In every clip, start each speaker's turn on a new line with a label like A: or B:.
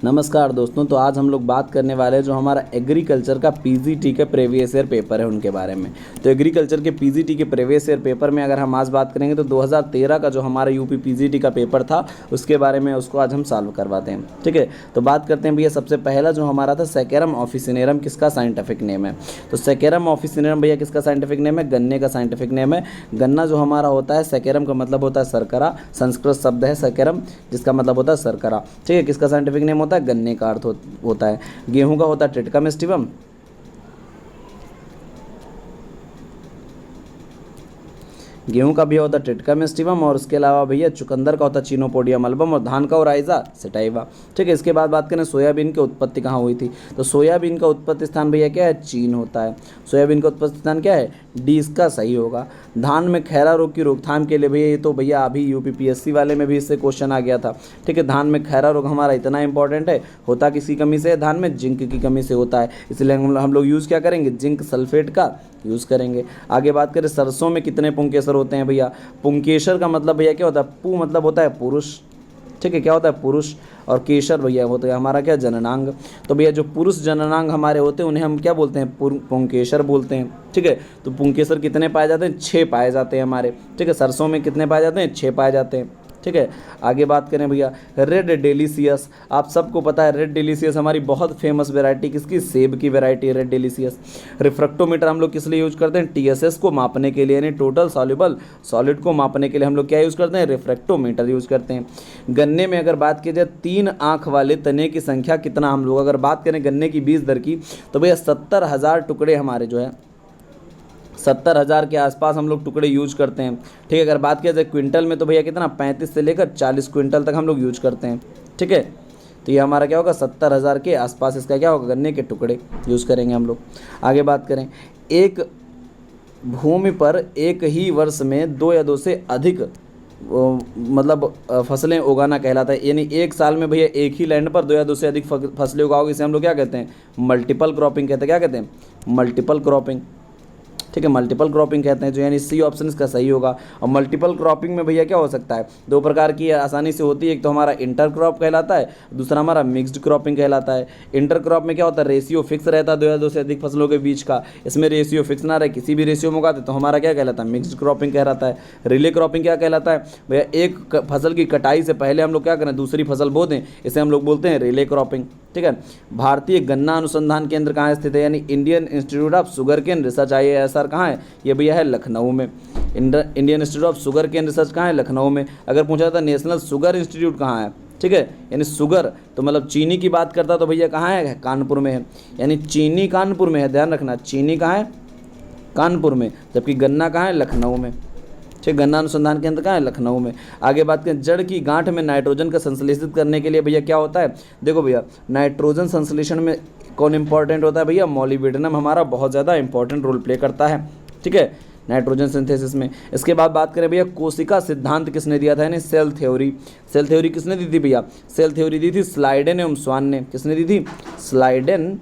A: नमस्कार दोस्तों। तो आज हम लोग बात करने वाले हैं जो हमारा एग्रीकल्चर का पीजीटी के प्रीवियस ईयर पेपर है उनके बारे में। तो एग्रीकल्चर के पीजीटी के प्रीवियस ईयर पेपर में अगर हम आज बात करेंगे तो 2013 का जो हमारा यूपी पीजीटी का पेपर था उसके बारे में उसको आज हम सॉल्व करवाते हैं। ठीक है, तो बात करते हैं भैया। सबसे पहला जो हमारा था सेकेरम ऑफिसिनेरम किसका साइंटिफिक नेम है? तो सेकेरम ऑफिसिनेरम भैया किसका साइंटिफिक नेम है? गन्ने का साइंटिफिक नेम है। गन्ना जो हमारा होता है, सेकेरम का मतलब होता है सरकरा, संस्कृत शब्द है सेकेरम जिसका मतलब होता है सरकरा। ठीक है, किसका साइंटिफिक नेम होता है? गन्ने का अर्थ होता है। गेहूं का होता है ट्रिटिकम एस्टिवम। गेहूं का भी होता है ट्रिटिकम एस्टिवम और उसके अलावा भैया चुकंदर का होता है चिनोपोडियम अल्बम और धान का ओराइजा सेटाइवा। ठीक है, इसके बाद बात करें सोयाबीन की उत्पत्ति कहाँ हुई थी? तो सोयाबीन का उत्पत्ति स्थान भैया क्या है? चीन होता है। सोयाबीन का उत्पत्ति स्थान क्या है? डी इसका सही होगा। धान में खैरा रोग की रोकथाम के लिए भैया, ये तो भैया अभी यूपीपीएससी वाले में भी इससे क्वेश्चन आ गया था। ठीक है, धान में खैरा रोग हमारा इतना इंपॉर्टेंट है, होता किसकी कमी से है? धान में जिंक की कमी से होता है, इसलिए हम लोग यूज़ क्या करेंगे? जिंक सल्फेट का यूज़ करेंगे। आगे बात करें सरसों में कितने पुंकेसर होते हैं भैया? पुंकेसर का मतलब भैया क्या होता है? पू मतलब होता है पुरुष। ठीक है, क्या होता है? पुरुष। और केसर भैया होता है हमारा क्या? जननांग। तो भैया जो पुरुष जननांग हमारे होते हैं उन्हें हम क्या बोलते हैं? पुंकेसर बोलते हैं। ठीक है, तो पुंकेसर कितने पाए जाते हैं? 6 पाए जाते हैं हमारे। ठीक है, सरसों में कितने पाए जाते हैं? 6 पाए जाते हैं। ठीक है, आगे बात करें भैया रेड डेलीशियस। आप सबको पता है रेड डेलीशियस हमारी बहुत फेमस वैरायटी किसकी? सेब की वैरायटी रेड डेलीशियस। रिफ्रैक्टोमीटर हम लोग किस लिए यूज करते हैं? टीएसएस को मापने के लिए, यानी टोटल सॉल्युबल सॉलिड को मापने के लिए हम लोग क्या यूज़ करते हैं? रिफ्रैक्टोमीटर यूज़ करते हैं। गन्ने में अगर बात की जाए 3 आँख वाले तने की संख्या कितना? हम लोग अगर बात करें गन्ने की बीज दर की तो भैया 70,000 टुकड़े हमारे जो है 70,000 के आसपास हम लोग टुकड़े यूज करते हैं। ठीक है, अगर बात किया जाए क्विंटल में तो भैया कितना? 35 से लेकर 40 क्विंटल तक हम लोग यूज करते हैं। ठीक है, तो ये हमारा क्या होगा? 70,000 के आसपास इसका क्या होगा? गन्ने के टुकड़े यूज़ करेंगे हम लोग। आगे बात करें, एक भूमि पर एक ही वर्ष में 2 या 2 से अधिक मतलब फसलें उगाना कहलाता है। यानी एक साल में भैया एक ही लैंड पर 2 या 2 से अधिक फसलें उगाओगे, इसे हम लोग क्या कहते हैं? मल्टीपल क्रॉपिंग कहते हैं। क्या कहते हैं? Multiple cropping. ठीक है, मल्टीपल क्रॉपिंग कहते हैं, जो यानी सी ऑप्शन इसका सही होगा। और मल्टीपल क्रॉपिंग में भैया क्या हो सकता है? 2 प्रकार की आसानी से होती है। एक तो हमारा इंटर क्रॉप कहलाता है, दूसरा हमारा मिक्स्ड क्रॉपिंग कहलाता है। इंटर क्रॉप में क्या होता है? रेशियो फिक्स रहता है 2 या 2 से अधिक फसलों के बीच का। इसमें रेशियो फिक्स ना रहे, किसी भी रेशियो में उगाते तो हमारा क्या कहलाता है? मिक्स्ड क्रॉपिंग कहलाता है। रिले क्रॉपिंग क्या कहलाता है भैया? एक फसल की कटाई से पहले हम लोग क्या करें? दूसरी फसल बो दें, इसे हम लोग बोलते हैं रिले क्रॉपिंग। ठीक है, भारतीय गन्ना अनुसंधान केंद्र कहाँ स्थित है? यानी Indian Institute of Sugarcane Research IISR कहाँ है? ये भैया है लखनऊ में। Indian Institute of Sugarcane Research कहाँ है? लखनऊ में। अगर पूछा जाता नेशनल शुगर इंस्टीट्यूट कहाँ है? ठीक है, यानी शुगर तो मतलब चीनी की बात करता तो भैया कहाँ है? कानपुर में है। यानी चीनी कानपुर में है, ध्यान रखना, चीनी कहाँ है? कानपुर में, जबकि गन्ना कहाँ है? लखनऊ में। ठीक, गन्ना अनुसंधान केंद्र कहाँ है? लखनऊ में। आगे बात करें, जड़ की गांठ में नाइट्रोजन का संश्लेषित करने के लिए भैया क्या होता है? देखो भैया, नाइट्रोजन संश्लेषण में कौन इंपॉर्टेंट होता है भैया? मॉलिब्डेनम हमारा बहुत ज़्यादा इंपॉर्टेंट रोल प्ले करता है। ठीक है, नाइट्रोजन सिंथेसिस में। इसके बाद बात करें भैया कोशिका सिद्धांत किसने दिया था? यानी सेल थ्योरी। सेल थ्योरी किसने दी थी भैया? सेल थ्योरी दी थी स्लाइडेन एवं स्वान ने। किसने दी थी? स्लाइडेन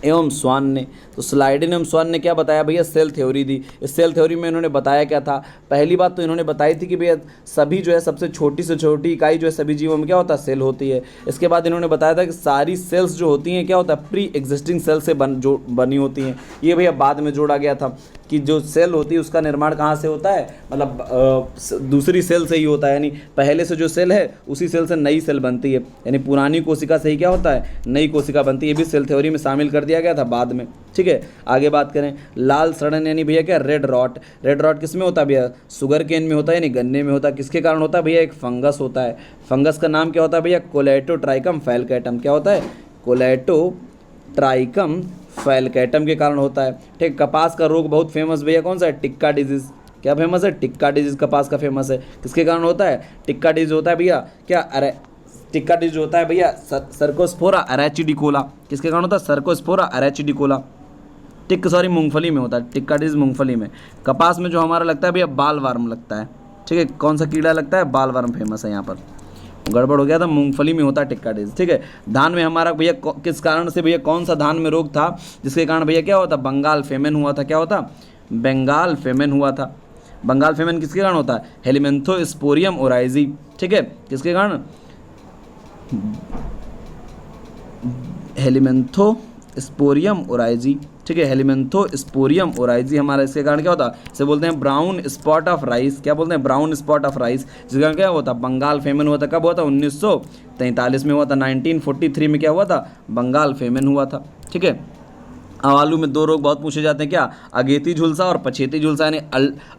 A: एवं स्वान ने। तो स्लाइडेन एवं स्वान ने क्या बताया भैया? सेल थ्योरी दी। इस सेल थ्योरी में इन्होंने बताया क्या था? पहली बात तो इन्होंने बताई थी कि भैया सभी जो है सबसे छोटी से छोटी इकाई जो है सभी जीवों में क्या होता है? सेल होती है। इसके बाद इन्होंने बताया था कि सारी सेल्स जो होती हैं क्या होता है? प्री एग्जिस्टिंग सेल से बनी होती हैं। ये भैया बाद में जोड़ा गया था कि जो सेल होती है उसका निर्माण कहाँ से होता है? मतलब दूसरी सेल से ही होता है। यानी पहले से जो सेल है उसी सेल से नई सेल बनती है। यानी पुरानी कोशिका से ही क्या होता है? नई कोशिका बनती है। ये भी सेल थ्योरी में शामिल कर दिया गया था बाद में। ठीक है, आगे बात करें, लाल सड़न यानी भैया क्या? Red rot. रेड रॉट किस में होता है भैया? शुगर केन में होता है, यानी गन्ने में होता है। किसके कारण होता है भैया? एक फंगस होता है। फंगस का नाम क्या होता है भैया? कोलेटोट्राइकम फैलकैटम। क्या होता है? कोलेटोट्राइकम फैलकैटम के कारण होता है। ठीक, कपास का रोग बहुत फेमस भैया कौन सा है? टिक्का डिजीज। क्या फेमस है? टिक्का डिजीज कपास का फेमस है। किसके कारण होता है? टिक्का डिजीज होता है भैया क्या? अरे टिक्का डिजीज होता है भैया सर्कोस्पोरा अरेचिडिकोला। किसके कारण होता है? सर्कोस्पोरा अरेचिडिकोला। मूंगफली में होता है टिक्का डिजीज, मूंगफली में। कपास में जो हमारा लगता है भैया बाल वर्म लगता है। ठीक है, कौन सा कीड़ा लगता है? बाल वर्म फेमस है। यहाँ पर गड़बड़ हो गया था, मूंगफली में होता है टिक्का डिजीज। ठीक है, धान में हमारा भैया किस कारण से भैया कौन सा धान में रोग था जिसके कारण भैया क्या होता? बंगाल फेमेन हुआ था। क्या होता? बंगाल फेमेन हुआ था। बंगाल फेमेन किसके कारण होता है? हेलिमेंथोस्पोरियम ओराइजी। ठीक है, किसके कारण? हेलिमेंथोस्पोरियम ओराइजी, ठीक है, हेलिमेंथोस्पोरियम ओराइजी हमारा इसके कारण क्या होता है, इसे बोलते हैं ब्राउन स्पॉट ऑफ राइस। क्या बोलते हैं, ब्राउन स्पॉट ऑफ राइस, जिसके कारण क्या होता है, बंगाल फेमन हुआ था। कब हुआ था, 1943 में हुआ था। 1943 में क्या हुआ था, बंगाल फेमन हुआ था, ठीक है। आलू में दो रोग बहुत पूछे जाते हैं, क्या, अगेती झुलसा और पछेती झुलसा, यानी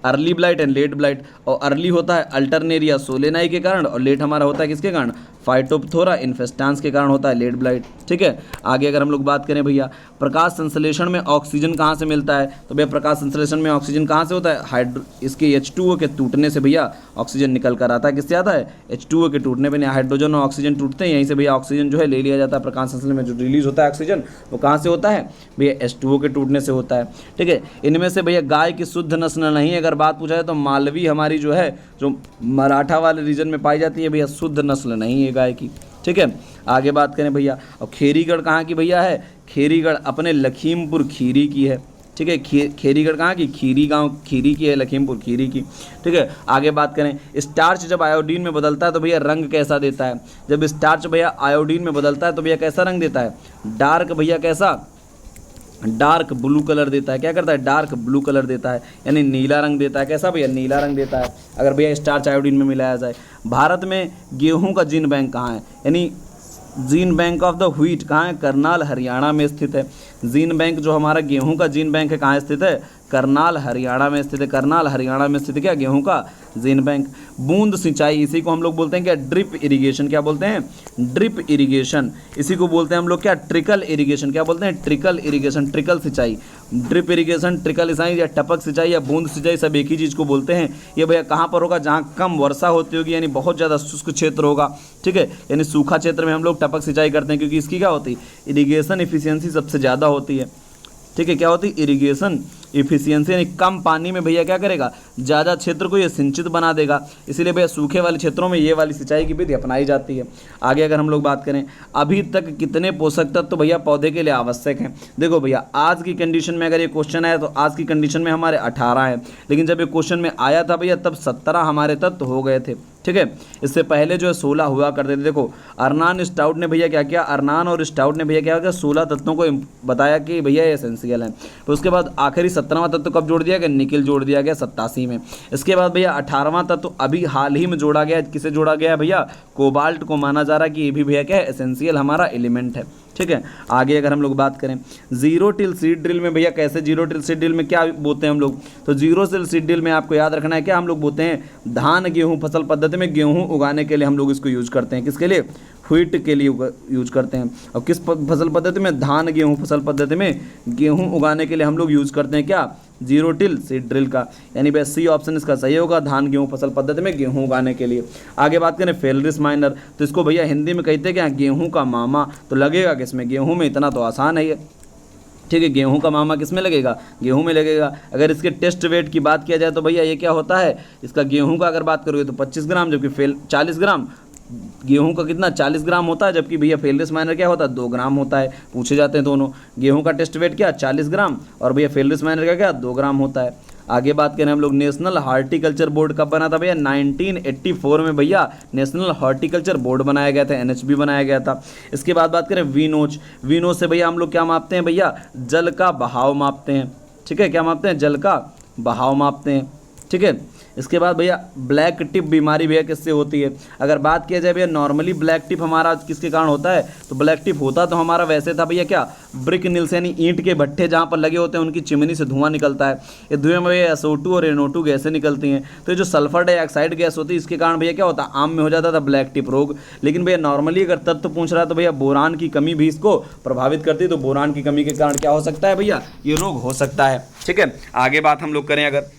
A: early blight and let blight. और अर्ली होता है अल्टरनेरिया सोलेनाई के कारण, और लेट हमारा होता है किसके कारण, फाइटोप्थोरा इन्फेस्टांस के कारण होता है लेट ब्लाइट, ठीक है। आगे अगर हम लोग बात करें भैया, प्रकाश संश्लेषण में ऑक्सीजन कहाँ से मिलता है, तो भैया प्रकाश संश्लेषण में ऑक्सीजन कहाँ से होता है, इसके H2O के टूटने से भैया ऑक्सीजन निकल कर आता है। किससे आता है, H2O के टूटने पर, हाइड्रोजन और ऑक्सीजन टूटते हैं, यहीं से भैया ऑक्सीजन जो है ले लिया जाता है। प्रकाश संश्लेषण में जो रिलीज होता है ऑक्सीजन, वो कहाँ से होता है भैया, H2O के टूटने से होता है, ठीक है। इनमें से भैया गाय की शुद्ध नस्ल नहीं, अगर बात पूछा जाए तो मालवी हमारी जो है, जो मराठा वाले रीजन में पाई जाती है भैया, शुद्ध नस्ल नहीं है गाय की, ठीक है। आगे बात करें भैया, और खेरीगढ़ कहाँ की भैया है, खेरीगढ़ अपने लखीमपुर खीरी की है, ठीक है। खेरीगढ़ कहाँ की, खीरी गांव खीरी की है, लखीमपुर खीरी की, ठीक है। आगे बात करें, स्टार्च जब आयोडीन में बदलता है तो भैया रंग कैसा देता है, जब स्टार्च भैया आयोडीन में बदलता है तो भैया कैसा रंग देता है, डार्क भैया कैसा, डार्क ब्लू कलर देता है। क्या करता है, डार्क ब्लू कलर देता है, यानी नीला रंग देता है। कैसा भैया, नीला रंग देता है, अगर भैया स्टार्च आयोडीन में मिलाया जाए। भारत में गेहूं का जीन बैंक कहाँ है, यानी gene bank of the wheat कहाँ है, करनाल हरियाणा में स्थित है। जीन बैंक जो हमारा गेहूं का जीन बैंक है कहाँ स्थित है, करनाल हरियाणा में स्थित है। करनाल हरियाणा में स्थित है क्या, गेहूं का जीन बैंक। बूंद सिंचाई, इसी को हम लोग बोलते हैं क्या, ड्रिप इरिगेशन। क्या बोलते हैं, ड्रिप इरिगेशन। इसी को बोलते हैं हम लोग क्या, ट्रिकल इरिगेशन। क्या बोलते हैं, ट्रिकल इरिगेशन, ट्रिकल सिंचाई। ड्रिप इरिगेशन, ट्रिकल सिंचाई या टपक सिंचाई या बूंद सिंचाई, सब एक ही चीज़ को बोलते हैं। ये भैया कहाँ पर होगा, जहाँ कम वर्षा होती होगी, यानी बहुत ज़्यादा शुष्क क्षेत्र होगा, ठीक है, यानी सूखा क्षेत्र में हम लोग टपक सिंचाई करते हैं, क्योंकि इसकी क्या होती है, इरिगेशन इफिशियंसी सबसे ज़्यादा होती है, ठीक है। क्या होती है, इरिगेशन इफिशियंसी, यानी कम पानी में भैया क्या करेगा, ज़्यादा क्षेत्र को ये सिंचित बना देगा। इसीलिए भैया सूखे वाले क्षेत्रों में ये वाली सिंचाई की विधि अपनाई जाती है। आगे अगर हम लोग बात करें, अभी तक कितने पोषक तत्व तो भैया पौधे के लिए आवश्यक हैं। देखो भैया, आज की कंडीशन में अगर ये क्वेश्चन आया तो आज की कंडीशन में हमारे 18 है, लेकिन जब ये क्वेश्चन में आया था भैया तब 17 हमारे तत्व हो गए थे, ठीक है। इससे पहले जो है 16 हुआ करते थे। देखो अर्नान स्टाउट ने भैया क्या किया, अर्नान और स्टाउट ने भैया क्या किया, 16 तत्वों को बताया कि भैया ये एसेंशियल है। तो उसके बाद आखिरी 17वां तत्व कब जोड़ दिया गया, निकिल जोड़ दिया गया 87 में। इसके बाद भैया 18वां तत्व अभी हाल ही में जोड़ा गया, किसे जोड़ा गया भैया, कोबाल्ट को माना जा रहा है कि ये भी भैया क्या है, एसेंशियल हमारा एलिमेंट है, ठीक है। आगे अगर हम लोग बात करें, जीरो टिल सीड ड्रिल में भैया कैसे, जीरो टिल सीड ड्रिल में क्या बोलते हैं हम लोग, तो जीरो टिल सीड ड्रिल में आपको याद रखना है क्या, हम लोग बोलते हैं धान गेहूं फसल पद्धति में गेहूं उगाने के लिए हम लोग इसको यूज करते हैं। किसके लिए, व्हीट के लिए यूज करते हैं। और किस फसल पद्धति में, धान गेहूं फसल पद्धति में गेहूं उगाने के लिए हम लोग यूज करते हैं क्या, जीरो टिल सीड ड्रिल का, यानी भाई सी ऑप्शन इसका सही होगा, धान गेहूं फसल पद्धति में गेहूं उगाने के लिए। आगे बात करें फेलरिस माइनर, तो इसको भैया हिंदी में कहते हैं क्या, गेहूं का मामा। तो लगेगा किसमें, गेहूं में, इतना तो आसान है ये, ठीक है। गेहूं का मामा किस में लगेगा, गेहूं में लगेगा। अगर इसके टेस्ट वेट की बात किया जाए तो भैया ये क्या होता है, इसका गेहूं का अगर बात करोगे तो 25 ग्राम, जबकि 40 ग्राम, गेहूं का कितना 40 ग्राम होता है, जबकि भैया फेलरिस माइनर क्या होता है, 2 ग्राम होता है। पूछे जाते हैं दोनों, गेहूं का टेस्ट वेट क्या 40 ग्राम और भैया फेलरिस माइनर का क्या 2 ग्राम होता है। आगे बात करें हम लोग, नेशनल हॉर्टिकल्चर बोर्ड कब बना था भैया, 1984 में भैया नेशनल हॉर्टिकल्चर बोर्ड बनाया गया था, NHB बनाया गया था। इसके बाद बात करें वीनोच, वीनोच से भैया हम लोग क्या मापते हैं भैया, जल का बहाव मापते हैं, ठीक है। क्या मापते हैं, जल का बहाव मापते हैं, ठीक है। इसके बाद भैया ब्लैक टिप बीमारी भैया किससे होती है, अगर बात किया जाए भैया नॉर्मली ब्लैक टिप हमारा किसके कारण होता है, तो ब्लैक टिप होता तो हमारा वैसे था भैया क्या, ब्रिक निल्स यानी ईंट के भट्ठे जहाँ पर लगे होते हैं उनकी चिमनी से धुआं निकलता है। ये धुएं में भैया SO2 और NO2 गैसें निकलती हैं। तो ये जो सल्फर डाइऑक्साइड गैस होती है इसके कारण भैया क्या होता है, आम में हो जाता था ब्लैक टिप रोग। लेकिन भैया नॉर्मली अगर तत्व पूछ रहा है तो भैया बोरान की कमी भी इसको प्रभावित करती है, तो बोरान की कमी के कारण क्या हो सकता है भैया, ये रोग हो सकता है, ठीक है। आगे बात हम लोग करें अगर,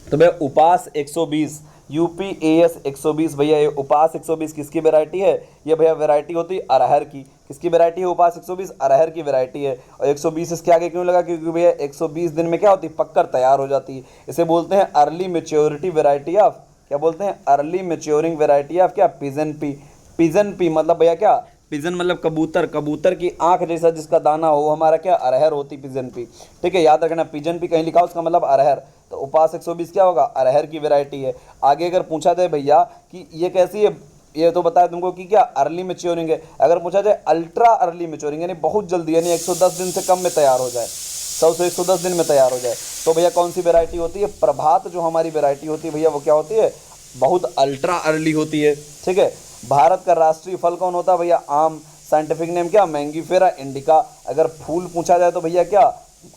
A: तो भैया उपास 120, UPAS 120, भैया ये उपास 120 किसकी वैरायटी है, ये भैया वैरायटी होती है अरहर की। किसकी वैरायटी है उपास 120, अरहर की वैरायटी है। और 120 इसके आगे क्यों लगा, क्योंकि भैया 120 दिन में क्या होती है, पककर तैयार हो जाती है। इसे बोलते हैं अर्ली मेच्योरिटी वैरायटी ऑफ, क्या बोलते हैं, अर्ली मेच्योरिंग वैरायटी ऑफ क्या, पिजन पी। पिजन पी मतलब भैया क्या, पिजन मतलब कबूतर, कबूतर की आंख जैसा जिसका दाना हो हमारा क्या, अरहर होती पिजन पी, ठीक है। याद रखना पिजन पी कहीं लिखा हो उसका मतलब अरहर, तो उपास 120 क्या होगा, अरहर की वैरायटी है। आगे अगर पूछा जाए भैया कि ये कैसी है, ये तो बताया तुमको कि क्या अर्ली मैच्योरिंग है। अगर पूछा जाए अल्ट्रा अर्ली मैच्योरिंग यानी बहुत जल्दी, यानी 110 दिन से कम में तैयार हो जाए, 100 से 110 दिन में तैयार हो जाए, तो भैया कौन सी वैरायटी होती है? प्रभात जो हमारी वैरायटी होती है भैया वो क्या होती है? बहुत अल्ट्रा अर्ली होती है। ठीक है। भारत का राष्ट्रीय फल कौन होता है भैया? आम। साइंटिफिक नेम क्या? Mangifera indica. अगर फूल पूछा जाए तो भैया क्या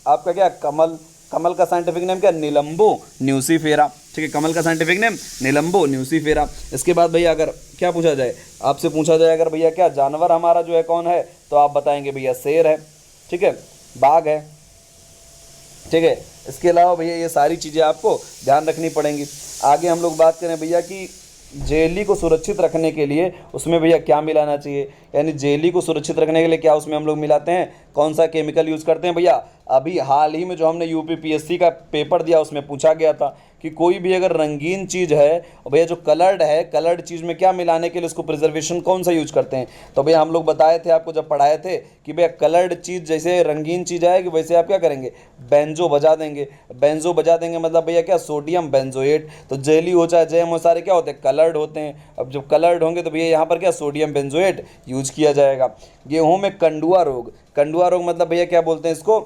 A: आपका क्या? कमल। कमल का साइंटिफिक नेम क्या? निलंबो न्यूसीफेरा। ठीक है, कमल का साइंटिफिक नेम निलंबो न्यूसीफेरा। इसके बाद भैया अगर क्या पूछा जाए, आपसे पूछा जाए अगर भैया क्या जानवर हमारा जो है कौन है, तो आप बताएंगे भैया शेर है। ठीक है, बाघ है। ठीक है, इसके अलावा भैया ये सारी चीज़ें आपको ध्यान रखनी पड़ेंगी। आगे हम लोग बात करें भैया कि जेली को सुरक्षित रखने के लिए उसमें भैया क्या मिलाना चाहिए, यानी जेली को सुरक्षित रखने के लिए क्या उसमें हम लोग मिलाते हैं, कौन सा केमिकल यूज़ करते हैं भैया? अभी हाल ही में जो हमने यूपीपीएससी का पेपर दिया उसमें पूछा गया था कि कोई भी अगर रंगीन चीज़ है और भैया जो कलर्ड है, कलर्ड चीज़ में क्या मिलाने के लिए उसको प्रिजर्वेशन कौन सा यूज करते हैं? तो भैया हम लोग बताए थे आपको जब पढ़ाए थे कि भैया कलर्ड चीज़ जैसे रंगीन चीज़ आएगी वैसे आप क्या करेंगे? बेंजो बजा देंगे। बेंजो बजा देंगे मतलब भैया क्या? Sodium benzoate. तो जेली हो चाहे जैम हो सारे क्या होते हैं? कलर्ड होते हैं। अब जब कलर्ड होंगे तो भैया यहाँ पर क्या? सोडियम बेंजोएट यूज किया जाएगा। गेहूँ में कंडुआ रोग। कंडुआ रोग मतलब भैया क्या बोलते हैं इसको?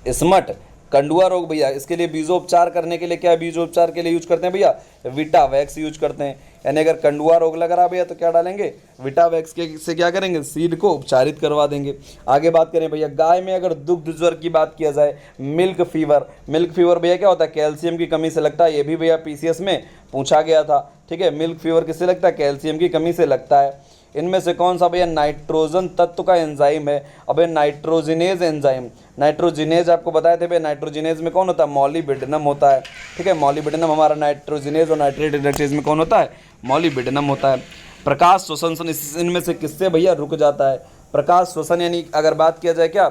A: स्मट। कंडुआ रोग भैया इसके लिए बीजोपचार करने के लिए क्या बीजोपचार के लिए यूज करते हैं भैया? विटावैक्स यूज करते हैं। यानी अगर कंडुआ रोग लग रहा भैया तो क्या डालेंगे? विटावैक्स के से क्या करेंगे? सीड को उपचारित करवा देंगे। आगे बात करें भैया गाय में अगर दुग्ध ज्वर की बात किया जाए, मिल्क फीवर। मिल्क फीवर भैया क्या होता है? कैल्शियम की कमी से लगता है। ये भी भैया पीसीएस में पूछा गया था। ठीक है, मिल्क फीवर किससे लगता है? कैल्शियम की कमी से लगता है। इनमें से कौन सा भैया नाइट्रोजन तत्व का एंजाइम है? अब नाइट्रोजिनेज एंजाइम। नाइट्रोजिनेज आपको बताए थे भैया, नाइट्रोजिनेज में कौन होता है? मॉलिब्डेनम होता है। ठीक है, मॉलिब्डेनम हमारा नाइट्रोजिनेज और नाइट्रेट रिडक्टेज में कौन होता है? मॉलिब्डेनम होता है। प्रकाश श्वसन इनमें से किससे भैया रुक जाता है? प्रकाश श्वसन यानी अगर बात किया जाए क्या?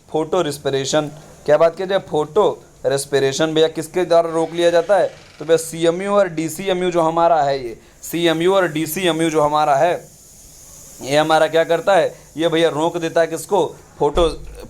A: Photo respiration. क्या बात किया जाए? फोटो रेस्पिरेशन भैया किसके द्वारा रोक लिया जाता है? तो भैया सीएमयू और डीसीएमयू जो हमारा है, ये सीएमयू और डीसीएमयू जो हमारा है ये हमारा क्या करता है? ये भैया रोक देता है किसको? फोटो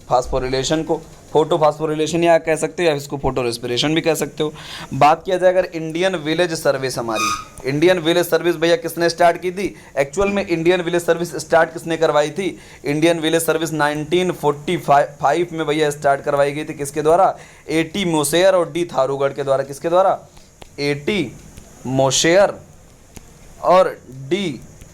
A: फास्फोरिलेशन को। फोटो फास्फोरिलेशन या कह सकते हो या इसको फोटो रेस्पिरेशन भी कह सकते हो। बात किया जाए अगर इंडियन विलेज सर्विस, हमारी इंडियन विलेज सर्विस भैया किसने स्टार्ट की थी? एक्चुअल में इंडियन विलेज सर्विस स्टार्ट किसने करवाई थी? इंडियन विलेज सर्विस 1945 में भैया स्टार्ट करवाई गई थी। किसके द्वारा? A.T. मोशेयर और D. थारूगढ़ के द्वारा। किसके द्वारा? A.T. मोशेयर और D.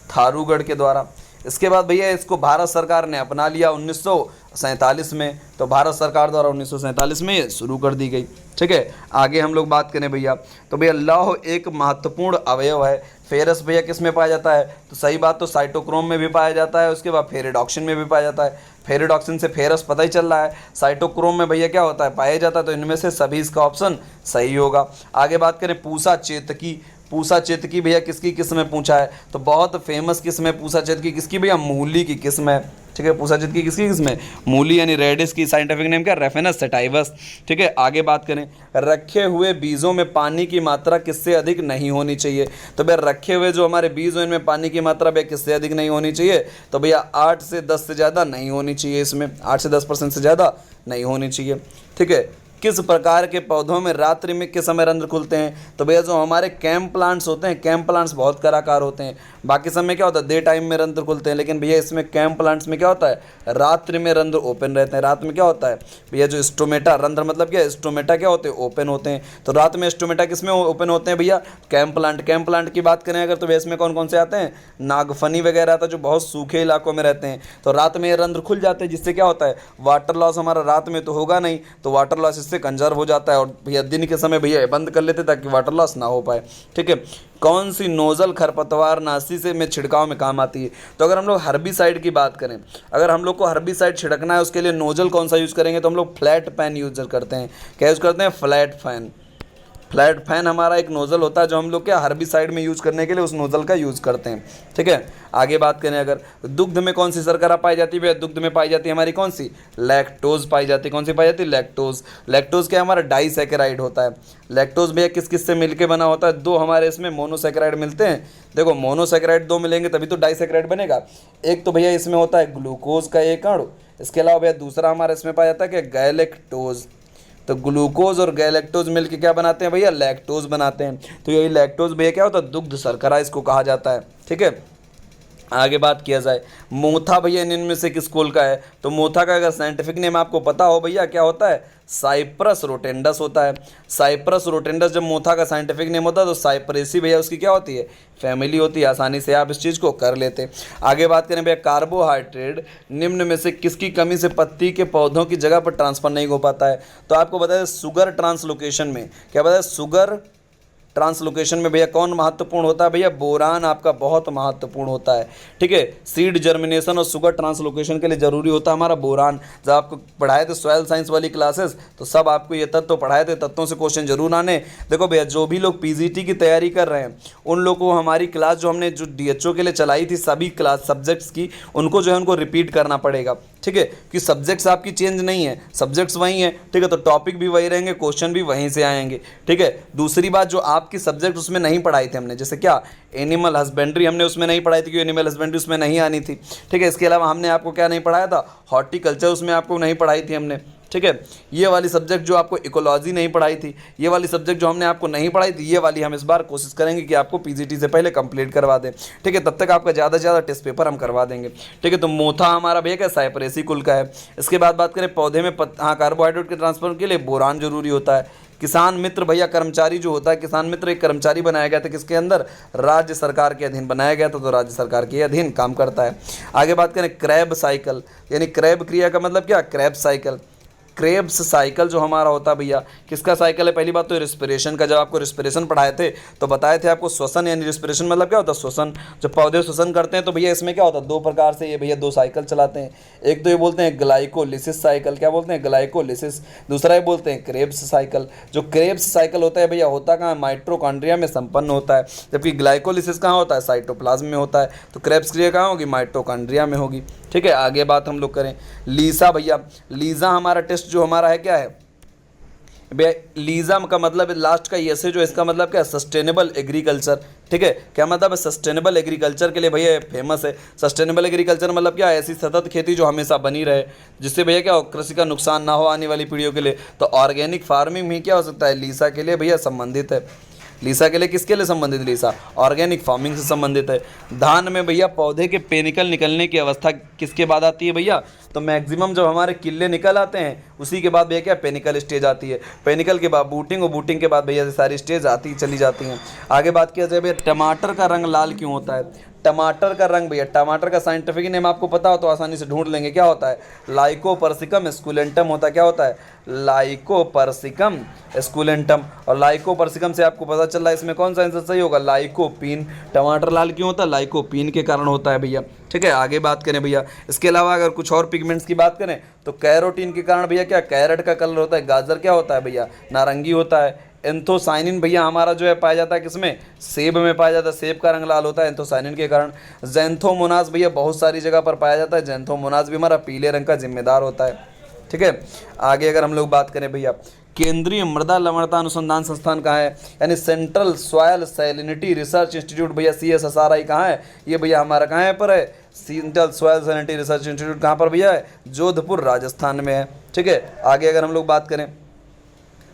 A: थारूगढ़ के द्वारा। इसके बाद भैया इसको भारत सरकार ने अपना लिया 1947 में। तो भारत सरकार द्वारा 1947 में ये शुरू कर दी गई। ठीक है, आगे हम लोग बात करें भैया तो भैया लौह एक महत्वपूर्ण अवयव है। फेरस भैया किस में पाया जाता है? तो सही बात तो साइटोक्रोम में भी पाया जाता है, उसके बाद फेरिडॉक्सिन में भी पाया जाता है। फेरिडॉक्सिन से फेरस पता ही चल रहा है, साइटोक्रोम में भैया क्या होता है? पाया जाता है। तो इनमें से सभी इसका ऑप्शन सही होगा। आगे बात करें पूसा चेतकी। पूसा चेतकी भैया किसकी किस्म में पूछा है? तो बहुत फेमस किस्म है पूसा चेतकी किसकी भैया? मूली की किस्म है। ठीक है, पूसा चेतकी किसकी किस्म है? मूली यानी रेडिस की। साइंटिफिक नेम क्या? Raphanus sativus. ठीक है, आगे बात करें रखे हुए बीजों में पानी की मात्रा किससे अधिक नहीं होनी चाहिए? तो भैया रखे हुए जो हमारे बीज हैं इनमें पानी की मात्रा भैया किससे अधिक नहीं होनी चाहिए? तो भैया 8 से 10 से ज़्यादा नहीं होनी चाहिए। इसमें 8 से 10% से ज़्यादा नहीं होनी चाहिए। ठीक है, किस प्रकार के पौधों में रात्रि में किस समय रंध्र खुलते हैं? तो भैया जो हमारे कैंप प्लांट्स होते हैं, कैंप प्लांट्स बहुत कलाकार होते हैं। बाकी समय क्या होता है? डे टाइम में रंध्र खुलते हैं, लेकिन भैया इसमें कैंप प्लांट्स में क्या होता है? रात्रि में रंध्र ओपन रहते हैं। रात में क्या होता है भैया? जो स्टोमेटा, रंध्र मतलब क्या? स्टोमेटा क्या होते हैं? ओपन होते हैं। तो रात में स्टोमेटा किस में ओपन होते हैं भैया? Camp plant. कैंप प्लांट की बात करें अगर तो भैया इसमें कौन कौन से आते हैं? नागफनी वगैरह आता है जो बहुत सूखे इलाकों में रहते हैं। तो रात में ये रंध्र खुल जाते हैं, जिससे क्या होता है? वाटर लॉस हमारा रात में तो होगा नहीं, तो वाटर लॉस इससे कंजर्व हो जाता है। और भैया दिन के समय भैया बंद कर लेते ताकि वाटर लॉस ना हो पाए। ठीक है, कौन सी नोजल खरपतवार नाशी से में छिड़काव में काम आती है? तो अगर हम लोग हर्बिसाइड की बात करें, अगर हम लोग को हर्बिसाइड छिड़कना है उसके लिए नोजल कौन सा यूज़ करेंगे? तो हम लोग फ्लैट फैन यूज करते हैं। क्या यूज़ करते हैं? Flat fan. फ्लैट फैन हमारा एक नोज़ल होता है जो हम लोग क्या हर्बिसाइड में यूज़ करने के लिए उस नोज़ल का यूज़ करते हैं। ठीक है, आगे बात करें अगर दुग्ध में कौन सी शर्करा पाई जाती है भैया? दुग्ध में पाई जाती है हमारी कौन सी? लैक्टोज पाई जाती है। कौन सी पाई जाती है? लैक्टोज। लैक्टोज क्या हमारा? डाइसैकेराइड होता है। लैक्टोज भैया किस किस से मिलके बना होता है? दो हमारे इसमें मोनोसैकेराइड मिलते हैं। देखो मोनोसैकेराइड दो मिलेंगे तभी तो डाइसैकेराइड बनेगा। एक तो भैया इसमें होता है ग्लूकोज का एक अणु, इसके अलावा भैया दूसरा हमारा इसमें पाया जाता है कि गैलेक्टोज। तो ग्लूकोज और गैलेक्टोज मिलकर क्या बनाते हैं भैया, लैक्टोज बनाते हैं। तो यही लैक्टोज भैया क्या होता है, दुग्ध शर्करा इसको कहा जाता है। ठीक है, आगे बात किया जाए, मोथा भैया इनमें से किस कुल का है, तो मोथा का अगर साइंटिफिक नेम आपको पता हो भैया क्या होता है, साइप्रस रोटेंडस होता है। साइप्रस रोटेंडस जब मोथा का साइंटिफिक नेम होता है तो साइप्रेसी भैया उसकी क्या होती है, फैमिली होती है। आसानी से आप इस चीज़ को कर लेते हैं। आगे बात करें भैया, कार्बोहाइड्रेट निम्न में से किसकी कमी से पत्ती के पौधों की जगह पर ट्रांसफर नहीं हो पाता है, तो आपको बताया शुगर ट्रांसलोकेशन में, क्या बताया, शुगर ट्रांसलोकेशन में भैया कौन महत्वपूर्ण होता है, भैया बोरान आपका बहुत महत्वपूर्ण होता है। ठीक है, सीड जर्मिनेशन और शुगर ट्रांसलोकेशन के लिए जरूरी होता है हमारा बोरान। जब आपको पढ़ाए थे सॉइल साइंस वाली क्लासेस तो सब आपको ये तत्व पढ़ाए थे, तत्वों से क्वेश्चन जरूर आने। देखो भैया, जो भी लोग पीजीटी की तैयारी कर रहे हैं उन लोगों को हमारी क्लास जो हमने जो डीएचओ के लिए चलाई थी सभी क्लास सब्जेक्ट्स की, उनको जो है उनको रिपीट करना पड़ेगा। ठीक है, कि सब्जेक्ट्स आपकी चेंज नहीं है, सब्जेक्ट्स वही हैं। ठीक है, तो टॉपिक भी वही रहेंगे, क्वेश्चन भी वहीं से आएंगे। ठीक है, दूसरी बात, जो आपकी सब्जेक्ट उसमें नहीं पढ़ाई थी हमने, जैसे क्या, एनिमल हस्बेंड्री हमने उसमें नहीं पढ़ाई थी क्योंकि एनिमल हस्बेंड्री उसमें नहीं आनी थी। ठीक है, इसके अलावा हमने आपको क्या नहीं पढ़ाया था, हॉर्टिकल्चर उसमें आपको नहीं पढ़ाई थी हमने। ठीक है, ये वाली सब्जेक्ट जो आपको इकोलॉजी नहीं पढ़ाई थी, ये वाली सब्जेक्ट जो हमने आपको नहीं पढ़ाई थी, ये वाली हम इस बार कोशिश करेंगे कि आपको पीजीटी से पहले कंप्लीट करवा दें। ठीक है, तब तक आपका ज़्यादा से ज़्यादा टेस्ट पेपर हम करवा देंगे। ठीक है, तो मोथा हमारा भैया क्या, साइप्रेसी कुल का है। इसके बाद बात करें पौधे में हाँ, कार्बोहाइड्रेट के ट्रांसफर के लिए बोरान जरूरी होता है। किसान मित्र भैया कर्मचारी जो होता है, किसान मित्र एक कर्मचारी बनाया गया था किसके अंदर, राज्य सरकार के अधीन बनाया गया था, तो राज्य सरकार के अधीन काम करता है। आगे बात करें क्रैब साइकिल, यानी क्रैब क्रिया का मतलब क्या, क्रैब साइकिल। क्रेब्स साइकिल जो हमारा होता है भैया, किसका साइकिल है, पहली बात तो रिस्पिरेशन का। जब आपको रिस्पिरेशन पढ़ाए थे तो बताए थे आपको श्वसन, यानी रिस्पिरेशन मतलब क्या होता है, श्वसन। जब पौधे श्वसन करते हैं तो भैया इसमें क्या होता है, दो प्रकार से ये भैया दो साइकिल चलाते हैं। एक तो ये बोलते हैं ग्लाइकोलिसिस साइकिल, क्या बोलते हैं, ग्लाइकोलिसिस। दूसरा ये बोलते हैं क्रेब्स साइकिल। जो क्रेब्स साइकिल होता है भैया होता कहाँ, माइटोकॉन्ड्रिया में संपन्न होता है, जबकि ग्लाइकोलिसिस कहाँ होता है, साइटोप्लाज्म में होता है। तो क्रेब्स क्रिया कहाँ होगी, माइटोकॉन्ड्रिया में होगी। ठीक है, आगे बात हम लोग करें लीसा भैया, लीजा हमारा टेस्ट जो हमारा है क्या है भैया, लीजा का मतलब लास्ट का ये से जो, इसका मतलब क्या है, सस्टेनेबल एग्रीकल्चर। ठीक है, क्या मतलब है, सस्टेनेबल एग्रीकल्चर के लिए भैया फेमस है। सस्टेनेबल एग्रीकल्चर मतलब क्या है, ऐसी सतत खेती जो हमेशा बनी रहे, जिससे भैया क्या हो, कृषि का नुकसान ना हो आने वाली पीढ़ियों के लिए। तो ऑर्गेनिक फार्मिंग भी क्या हो सकता है, लीसा के लिए भैया संबंधित है। लीसा के लिए किसके लिए संबंधित, लीसा ऑर्गेनिक फार्मिंग से संबंधित है। धान में भैया पौधे के पेनिकल निकलने की अवस्था किसके बाद आती है भैया, तो मैक्सिमम जब हमारे किले निकल आते हैं उसी के बाद भैया क्या, पेनिकल स्टेज आती है। पेनिकल के बाद बूटिंग और बूटिंग के बाद भैया सारी स्टेज आती चली जाती हैं। आगे बात किया जाए भैया, टमाटर का रंग लाल क्यों होता है। टमाटर का रंग भैया, टमाटर का साइंटिफिक नेम आपको पता हो तो आसानी से ढूंढ लेंगे, क्या होता है, लाइकोपर्सिकम स्कुलेंटम होता है। क्या होता है, लाइकोपर्सिकम स्कुलेंटम। और लाइकोपर्सिकम से आपको पता चल रहा है इसमें कौन सा आंसर सही होगा, लाइकोपीन। टमाटर लाल क्यों होता है, लाइकोपीन के कारण होता है भैया। ठीक है, आगे बात करें भैया, इसके अलावा अगर कुछ और पिगमेंट्स की बात करें तो कैरोटीन के कारण भैया क्या, कैरेट का कलर होता है। गाजर क्या होता है भैया, नारंगी होता है। एंथोसाइनिन भैया हमारा जो है पाया जाता है किसमें, सेब में पाया जाता है, सेब का रंग लाल होता है एंथोसाइनिन के कारण। जैंथोमोनास भैया बहुत सारी जगह पर पाया जाता है, जैंथोमोनास भी हमारा पीले रंग का जिम्मेदार होता है। ठीक है, आगे अगर हम लोग बात करें भैया, केंद्रीय मृदा लवणता अनुसंधान संस्थान कहाँ है, यानी central Soil Salinity Research institute भैया, CSSRI कहाँ है, ये भैया हमारा कहाँ है पर है, central Soil Salinity Research Institute कहाँ पर भैया है, जोधपुर राजस्थान में है। ठीक है, आगे अगर हम लोग बात करें,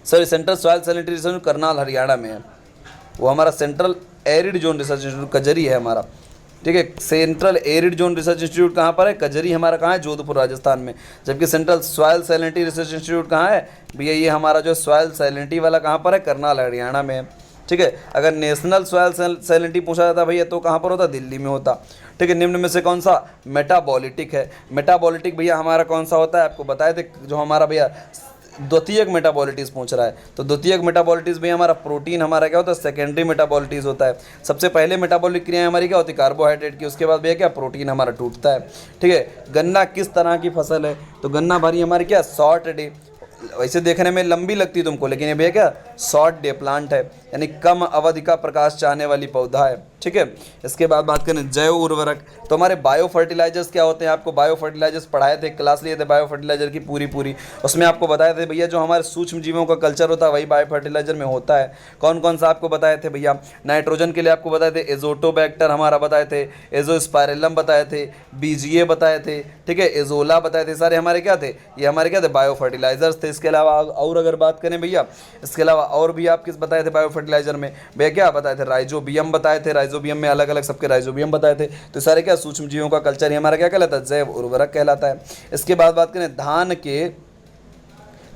A: sorry Central Soil Salinity Research Institute Karnal Haryana में है, वो हमारा Central Arid Zone Research Institute कजरी है हमारा। ठीक है, Central Arid Zone Research Institute कहाँ पर है, कजरी हमारा कहाँ है, जोधपुर राजस्थान में। जबकि central Soil Salinity Research Institute कहाँ है भैया, ये हमारा जो सॉयल सैलिनिटी वाला कहाँ पर है, करनाल हरियाणा में है। ठीक है, अगर नेशनल सॉयल सैलिनिटी पूछा जाता भैया तो कहाँ पर होता, दिल्ली में होता। ठीक है, निम्न में से कौन सा मेटाबॉलिटिक है, मेटाबॉलिटिक भैया हमारा कौन सा होता है, आपको बताए थे जो हमारा भैया द्वितीयक मेटाबॉलिटीज पूछ रहा है, तो द्वितीयक मेटाबॉलिटीज भी हमारा प्रोटीन हमारा क्या होता है, सेकेंडरी मेटाबॉलिटीज होता है। सबसे पहले मेटाबॉलिक क्रिया हमारी क्या होती है, कार्बोहाइड्रेट की, उसके बाद भैया क्या, प्रोटीन हमारा टूटता है। ठीक है, गन्ना किस तरह की फसल है, तो गन्ना भारी हमारी क्या, शॉर्ट डे, वैसे देखने में लंबी लगती है तुमको लेकिन ये भैया क्या, शॉर्ट डे प्लांट है। यानी कम अवधि का प्रकाश चाहने वाली पौधा है। ठीक है, इसके बाद बात करें जैव उर्वरक। तो हमारे बायो फर्टिलाइजर्स क्या होते हैं, आपको बायो फर्टिलाइजर्स पढ़ाए थे, क्लास लिए थे बायो फर्टिलाइजर की पूरी, उसमें आपको बताए थे भैया जो हमारे सूक्ष्म जीवों का कल्चर होता है वही बायो फर्टिलाइजर में होता है। कौन कौन सा आपको बताए थे भैया, नाइट्रोजन के लिए आपको बताए थे एजोटोबैक्टर हमारा बताए थे, एजोस्पाइरलम बताए थे, बीजीए बताए थे, ठीक है, एजोला बताए थे, सारे हमारे क्या थे, ये हमारे क्या थे, बायो फर्टिलाइजर्स थे। इसके अलावा और अगर बात करें भैया, इसके अलावा और भी आप किस बताए थे बायो फर्टिलाइजर में भैया, क्या बताए थे, राइजोबियम बताए थे, राइजोबियम में अलग अलग सबके राइजोबियम बताए थे। तो सारे क्या सूक्ष्म जीवों का कल्चर ही हमारा क्या कहलाता है, जैव उर्वरक कहलाता है। इसके बाद बात करें धान के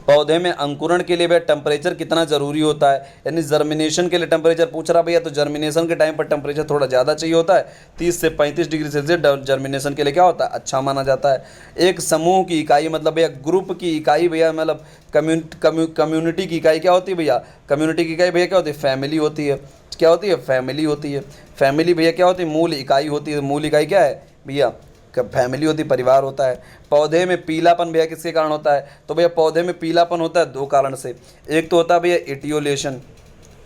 A: पौधे में अंकुरण के लिए भैया टेम्परेचर कितना ज़रूरी होता है, यानी जर्मिनेशन के लिए टेम्परेचर पूछ रहा भैया, तो जर्मिनेशन के टाइम पर टेम्परेचर थोड़ा ज़्यादा चाहिए होता है, 30 से 35 डिग्री सेल्सियस जर्मिनेशन के लिए क्या होता है, अच्छा माना जाता है। एक समूह की इकाई मतलब भैया ग्रुप की इकाई भैया, मतलब कम्युनिटी की इकाई क्या होती है भैया, कम्युनिटी की इकाई भैया क्या होती है, फैमिली होती है। क्या होती है, फैमिली होती है। फैमिली भैया क्या होती है, मूल इकाई होती है। मूल इकाई क्या है भैया, फैमिली होती, परिवार होता है। पौधे में पीलापन भैया किसके कारण होता है, तो भैया पौधे में पीलापन होता है दो कारण से। एक तो होता है भैया एटियोलेशन,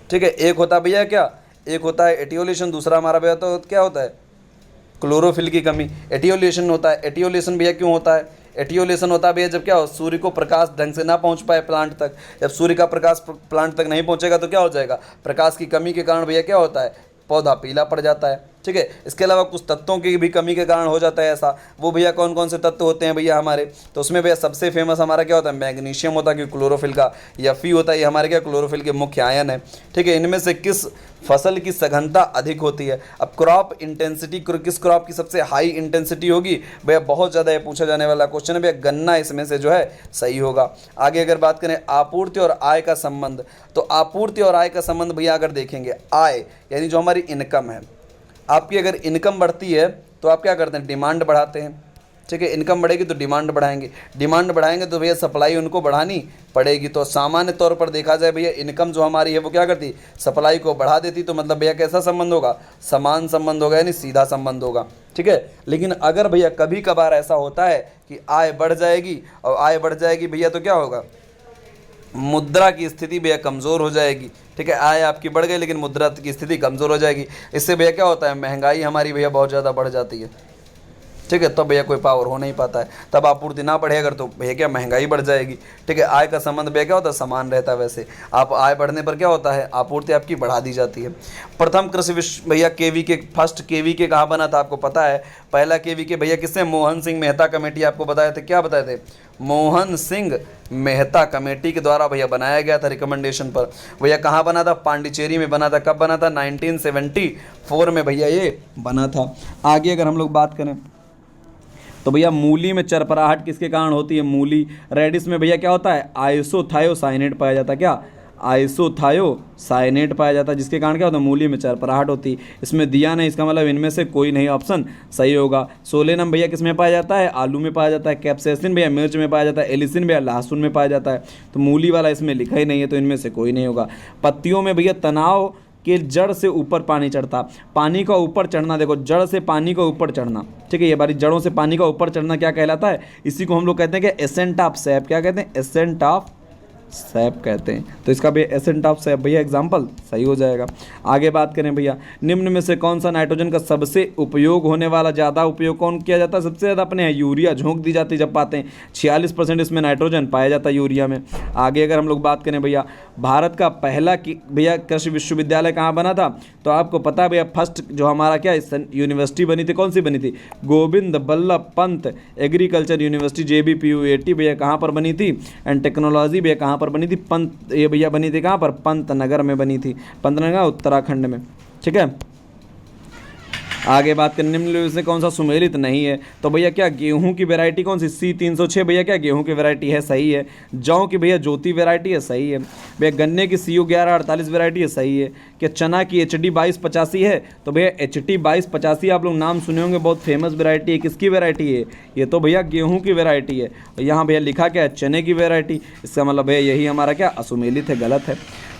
A: ठीक है, एक होता है भैया क्या, एक होता है एटियोलेशन, दूसरा हमारा भैया तो क्या होता है, क्लोरोफिल की कमी। एटियोलेशन होता है, एटियोलेशन भैया क्यों होता है, एटियोलेशन होता है भैया जब क्या हो, सूर्य को प्रकाश ढंग से ना पहुंच पाए प्लांट तक। जब सूर्य का प्रकाश प्लांट तक नहीं पहुंचेगा तो क्या हो जाएगा, प्रकाश की कमी के कारण भैया क्या होता है, पौधा पीला पड़ जाता है। ठीक है, इसके अलावा कुछ तत्वों की भी कमी के कारण हो जाता है ऐसा। वो भैया कौन कौन से तत्व होते हैं भैया हमारे, तो उसमें भैया सबसे फेमस हमारा क्या होता है, मैग्नीशियम होता है, क्योंकि क्लोरोफिल का, या फी होता है, ये हमारे क्या क्लोरोफिल के मुख्य आयन है। ठीक है, इनमें से किस फसल की सघनता अधिक होती है। अब क्रॉप इंटेंसिटी, किस क्रॉप की सबसे हाई इंटेंसिटी होगी भैया, बहुत ज़्यादा ये पूछा जाने वाला क्वेश्चन है भैया, गन्ना इसमें से जो है सही होगा। आगे अगर बात करें आपूर्ति और आय का संबंध, तो आपूर्ति और आय का संबंध भैया अगर देखेंगे, आय यानी जो हमारी इनकम है, आपकी अगर इनकम बढ़ती है तो आप क्या करते हैं, डिमांड बढ़ाते हैं। ठीक है, इनकम बढ़ेगी तो डिमांड बढ़ाएंगे, डिमांड बढ़ाएंगे तो भैया सप्लाई उनको बढ़ानी पड़ेगी। तो सामान्य तौर पर देखा जाए भैया, इनकम जो हमारी है वो क्या करती, सप्लाई को बढ़ा देती। तो मतलब भैया कैसा संबंध होगा, समान संबंध होगा, यानी सीधा संबंध होगा। ठीक है, लेकिन अगर भैया कभी कभार ऐसा होता है कि आय बढ़ जाएगी, और आय बढ़ जाएगी भैया तो क्या होगा, मुद्रा की स्थिति भैया कमज़ोर हो जाएगी। ठीक है, आय आपकी बढ़ गई लेकिन मुद्रा की स्थिति कमज़ोर हो जाएगी। इससे भैया क्या होता है, महंगाई हमारी भैया बहुत ज़्यादा बढ़ जाती है। ठीक है, तब भैया कोई पावर हो नहीं पाता है, तब आपूर्ति ना बढ़े अगर तो भैया क्या महंगाई बढ़ जाएगी। ठीक है, आय का संबंध भैया क्या होता है, समान रहता है। वैसे आप आय बढ़ने पर क्या होता है, आपूर्ति आपकी बढ़ा दी जाती है। प्रथम कृषि विश्व भैया केवी के, फर्स्ट केवी के कहाँ बना था आपको पता है, पहला केवी के भैया किससे, मोहन सिंह मेहता कमेटी, आपको बताए थे, क्या बताए थे, मोहन सिंह मेहता कमेटी के द्वारा भैया बनाया गया था रिकमेंडेशन पर। भैया कहाँ बना था, पांडिचेरी में बना था। कब बना था, 1974 में भैया ये बना था। आगे अगर हम लोग बात करें तो भैया मूली में चरपराहट किसके कारण होती है, मूली रेडिस में भैया क्या होता है, आइसोथायोसाइनेट पाया जाता है। क्या, आइसोथायोसाइनेट पाया जाता है, जिसके कारण क्या होता है, मूली में चरपराहट होती है। इसमें दिया नहीं, इसका मतलब इनमें से कोई नहीं ऑप्शन सही होगा। सोलेनम भैया किस में पाया जाता है, आलू में पाया जाता है। कैप्सेसिन भैया मिर्च में पाया जाता है। एलिसिन भैया लहसुन में पाया जाता है। तो मूली वाला इसमें लिखा ही नहीं है, तो इनमें से कोई नहीं होगा। पत्तियों में भैया तनाव कि जड़ से ऊपर पानी चढ़ता, पानी का ऊपर चढ़ना, देखो जड़ से पानी का ऊपर चढ़ना। ठीक है, ये बारी जड़ों से पानी का ऊपर चढ़ना क्या कहलाता है, इसी को हम लोग कहते हैं कि एसेंट ऑफ सैप। क्या कहते हैं, एसेंट ऑफ सैप कहते हैं। तो इसका भी एसेंट ऑफ सैप भैया एग्जाम्पल सही हो जाएगा। आगे बात करें भैया, निम्न में से कौन सा नाइट्रोजन का सबसे उपयोग होने वाला, ज़्यादा उपयोग कौन किया जाता है, सबसे ज़्यादा अपने यहाँ यूरिया झोंक दी जाती है। जब पाते हैं 46% इसमें नाइट्रोजन पाया जाता है यूरिया में। आगे अगर हम लोग बात करें भैया, भारत का पहला भैया कृषि विश्वविद्यालय कहाँ बना था, तो आपको पता है भैया फर्स्ट जो हमारा क्या यूनिवर्सिटी बनी थी, कौन सी बनी थी, Govind Ballabh Pant Agriculture University JBPUAT भैया कहाँ पर बनी थी, एंड टेक्नोलॉजी भैया कहाँ पर बनी थी, पंत, ये भैया बनी थी कहाँ पर, पंतनगर में बनी थी। पंतनगर उत्तराखंड में। ठीक है, आगे बात करें निम्नलिखित से कौन सा सुमेलित नहीं है, तो भैया क्या गेहूं की वैरायटी कौन सी, C306 भैया क्या गेहूं की वैरायटी है, सही है। जौ की भैया ज्योति वैरायटी है, सही है। भैया गन्ने की CU1148 वैरायटी है, सही है। क्या चना की HD2285 है, तो भैया HD2285 आप लोग नाम सुने होंगे, बहुत फेमस वैरायटी है। किसकी वैरायटी है, ये तो भैया गेहूँ की वैरायटी है। यहाँ भैया लिखा क्या है, चने की वैरायटी, इसका मतलब भैया यही हमारा क्या असुमेलित है, गलत है।